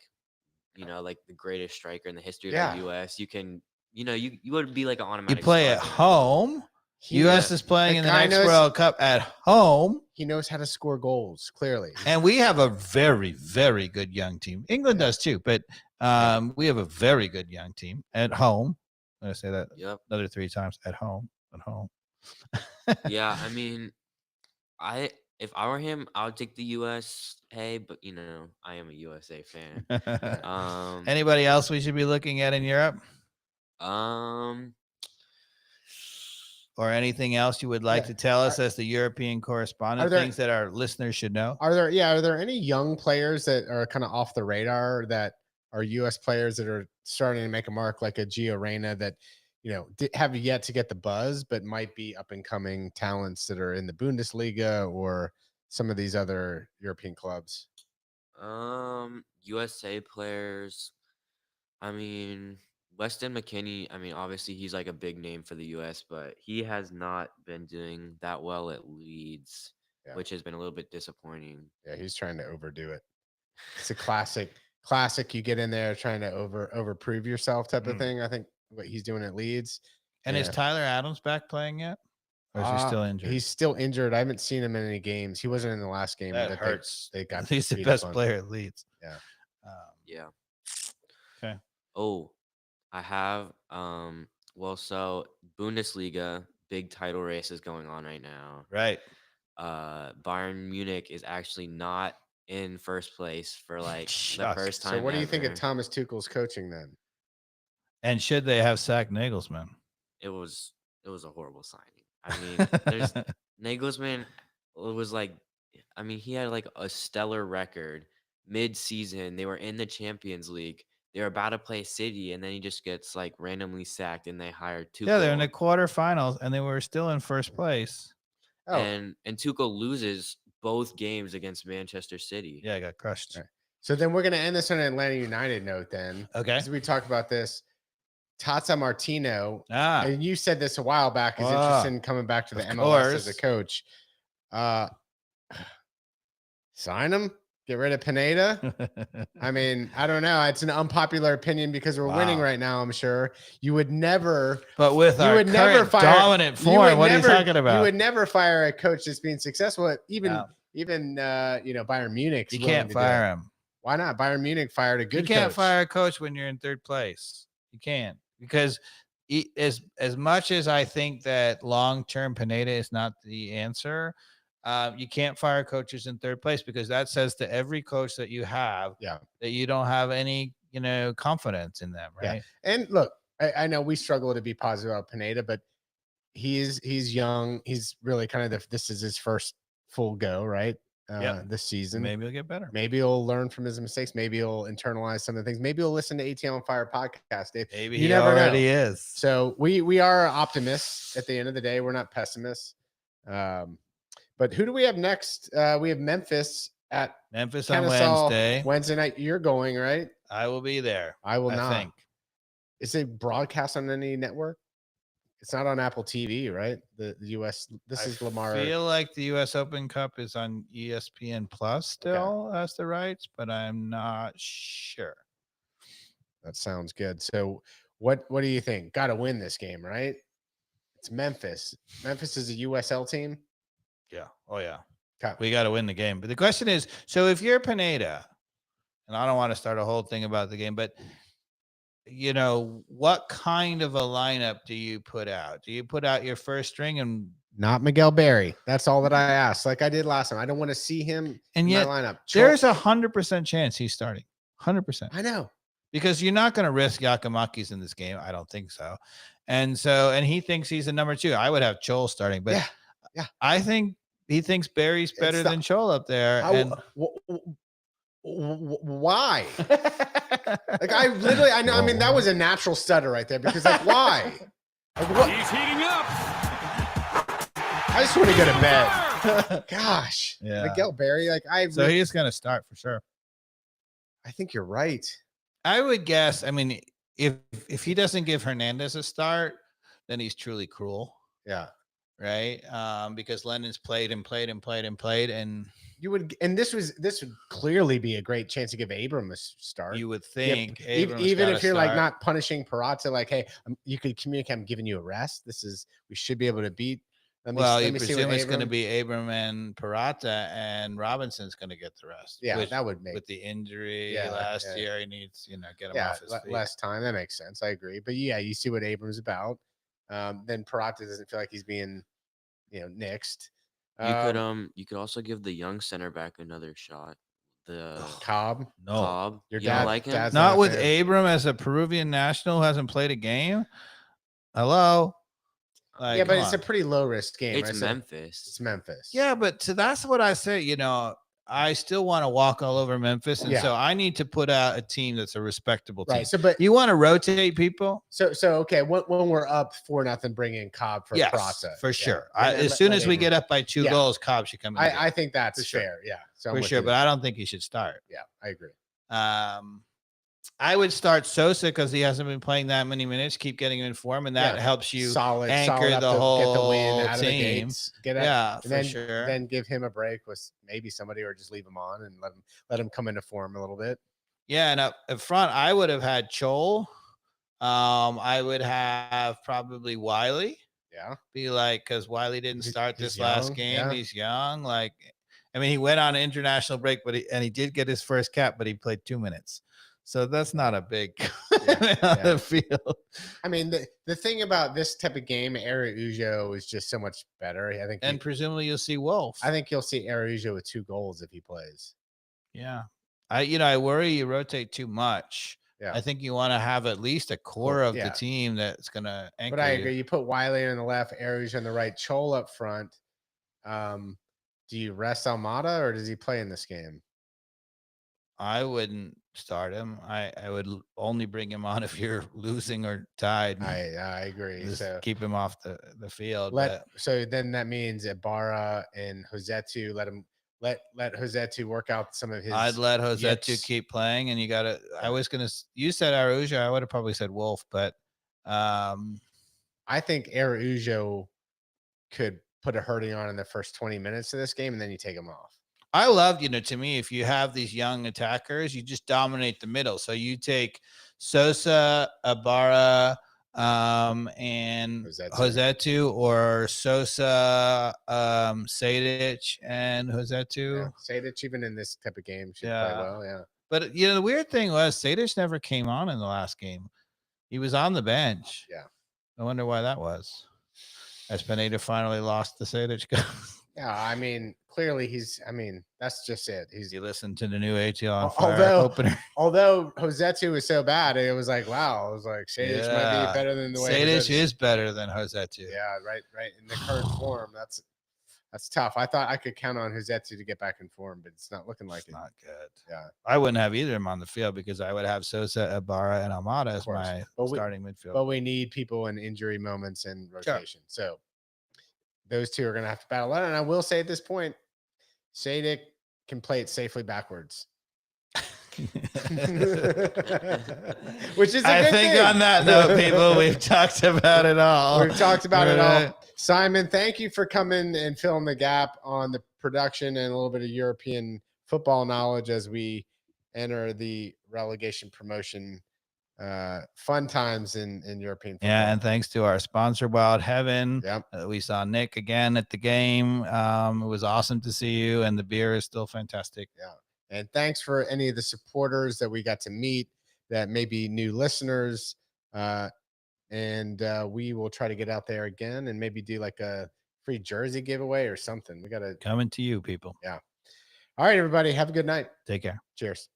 like the greatest striker in the history of the U.S. You can, you would be like an automatic. You play at home. U.S. is playing in the next World Cup at home. He knows how to score goals, clearly. And we have a very, very good young team. England does too, but we have a very good young team at home. I'm going to say that another 3 times. At home. Yeah, I mean, if I were him, I would take the U.S. Hey, but I am a USA fan. Anybody else we should be looking at in Europe? Or anything else you would like to tell us as the European correspondent? Things that our listeners should know? Are there any young players that are kind of off the radar that are U.S. players that are starting to make a mark, like a Gio Reyna, that have yet to get the buzz, but might be up and coming talents that are in the Bundesliga or some of these other European clubs? USA players. I mean, Weston McKennie, I mean, obviously he's like a big name for the U.S., but he has not been doing that well at Leeds, which has been a little bit disappointing. Yeah, he's trying to overdo it. It's a classic. You get in there trying to overprove yourself type of thing. I think what he's doing at Leeds. And is Tyler Adams back playing yet? Or is he still injured? He's still injured. I haven't seen him in any games. He wasn't in the last game. That hurts. They got he's the best player at Leeds. Yeah. Yeah. Okay. Oh, I have so Bundesliga, big title race is going on right now. Right. Bayern Munich is actually not in first place for like the first time. So what do you think of Thomas Tuchel's coaching then? And should they have sacked Nagelsmann? It was a horrible signing. I mean, Nagelsmann was like, I mean, he had like a stellar record mid-season. They were in the Champions League. They were about to play City, and then he just gets like randomly sacked, and they hired Tuchel. Yeah, they're in the quarterfinals, and they were still in first place. Oh. And Tuchel loses both games against Manchester City. Yeah, I got crushed. Right. So then we're going to end this on an Atlanta United note then. Okay. As we talk about this, Tata Martino, and you said this a while back, is interested in coming back to the MLS as a coach. Sign him? Get rid of Pineda? I mean, I don't know. It's an unpopular opinion because we're winning right now, I'm sure. You would never. But with our current dominant form, what are you talking about? You would never fire a coach that's being successful. Even Bayern Munich. You can't fire him. Why not? Bayern Munich fired a good coach. You can't fire a coach when you're in third place. You can't. Because as much as I think that long-term Pineda is not the answer, you can't fire coaches in third place, because that says to every coach that you have that you don't have any, confidence in them, right? Yeah. And look, I know we struggle to be positive about Pineda, but he's young. He's really kind of this is his first full go, right? This season. Maybe he'll get better. Maybe he'll learn from his mistakes. Maybe he'll internalize some of the things. Maybe he'll listen to ATL on Fire podcast. Maybe he already is. So we are optimists at the end of the day. We're not pessimists. But But who do we have next? We have Memphis at Memphis on Kennesaw Wednesday night. You're going, right? I will be there. I will I not. think. Is it broadcast on any network? It's not on Apple TV, right? The US. This is Lamar. I feel like the US Open Cup is on ESPN Plus still as the rights, but I'm not sure. That sounds good. So what do you think? Got to win this game, right? It's Memphis. Memphis is a USL team. Yeah. Oh yeah. Okay. We got to win the game. But the question is, so if you're Pineda, and I don't want to start a whole thing about the game, but you know, what kind of a lineup do you put out? Do you put out your first string and not Miguel Berry? That's all that I asked. Like I did last time. I don't want to see him in yet my lineup. There's 100% chance he's starting. 100%. I know. Because you're not going to risk Giakoumakis in this game. I don't think so. And he thinks he's a number 2. I would have Chol starting, but yeah. I think he thinks Berry's better than Chol up there. Why? Like I know. I mean, that was a natural stutter right there because like why? Like, what? He's heating up. I just want to go to bed. Gosh, Miguel Berry. Like so he's gonna start for sure. I think you're right. I would guess. I mean, if he doesn't give Hernandez a start, then he's truly cruel. Yeah. Right. Because Lennon's played, and you would, and this would clearly be a great chance to give Abram a start. You would think, even if you're like not punishing Parata, like, hey, you could communicate, I'm giving you a rest. We should be able to beat. You presume it's going to be Abram and Parata, and Robinson's going to get the rest. Yeah, that would make with the injury last year. He needs, get him off his feet. Less time. That makes sense. I agree. But yeah, you see what Abram's about. Then Parata doesn't feel like he's being, nixed. You could also give the young center back another shot. The Cobb. No, Cobb. Your dad like him? Not with Abram as a Peruvian national who hasn't played a game. Hello. Like, but it's a pretty low risk game. It's Memphis. It's Memphis. Yeah, but that's what I say. I still want to walk all over Memphis, and so I need to put out a team that's a respectable team. Right. So, but you want to rotate people. So okay. When we're up 4-0, bring in Cobb for Prata for sure. As soon as we get up by 2 goals, Cobb should come in. I think that's fair. Yeah, so for sure. But I don't think he should start. Yeah, I agree. I would start Sosa because he hasn't been playing that many minutes. Keep getting him in form, and that helps you anchor the whole get the win out team. Of the gates. Sure. Then give him a break with maybe somebody, or just leave him on and let him come into form a little bit. Yeah, and up front, I would have had Chol. I would have probably Wiley. Yeah, because Wiley didn't start this last game. Yeah. He's young. He went on an international break, but he did get his first cap, but he played 2 minutes. So that's not a big on the field. I mean, the thing about this type of game, Araujo is just so much better. I think, and presumably you'll see Wolf. I think you'll see Araujo with 2 goals if he plays. Yeah, I worry you rotate too much. Yeah, I think you want to have at least a core of the team that's going to anchor. But I agree. You put Wiley on the left, Araujo on the right, Chol up front. Do you rest Almada, or does he play in this game? I wouldn't start him. I would only bring him on if you're losing or tied. I agree. Just keep him off the field. So then that means Ibarra and Josetu, let Josetu work out some of his. I'd let Josetu keep playing, and you said Araujo. I would have probably said Wolf, but I think Araujo could put a hurting on in the first 20 minutes of this game, and then you take him off. I love, to me, if you have these young attackers, you just dominate the middle. So you take Sosa, Ibarra, and Josetu, or Sosa, Sejdic, and Josetu. Yeah, Sejdic, even in this type of game, should play well. Yeah. But, the weird thing was Sejdic never came on in the last game. He was on the bench. Yeah. I wonder why that was. As Pineda finally lost the Sejdic. Yeah, clearly that's just it. You listened to the new ATL on Fire opener. Although Josetu was so bad, it was like, wow, I was like, Sejdic might be better than the way Sejdic is better than Josetu. Yeah, right. In the current form, that's tough. I thought I could count on Josetu to get back in form, but it's not looking like it. Not good. Yeah, I wouldn't have either of them on the field because I would have Sosa, Ibarra, and Almada as my starting midfield. But we need people in injury moments and rotation. So those two are going to have to battle out. And I will say at this point, Sadik can play it safely backwards. Which is I think on that note, people, we've talked about it all. We've talked about it all. Simon, thank you for coming and filling the gap on the production and a little bit of European football knowledge as we enter the relegation promotion. Fun times in European football. Yeah, and thanks to our sponsor, Wild Heaven. Yep. We saw Nick again at the game. It was awesome to see you, and the beer is still fantastic. Yeah. And thanks for any of the supporters that we got to meet that may be new listeners. And we will try to get out there again and maybe do like a free jersey giveaway or something. We got to coming to you, people. Yeah. All right, everybody. Have a good night. Take care. Cheers.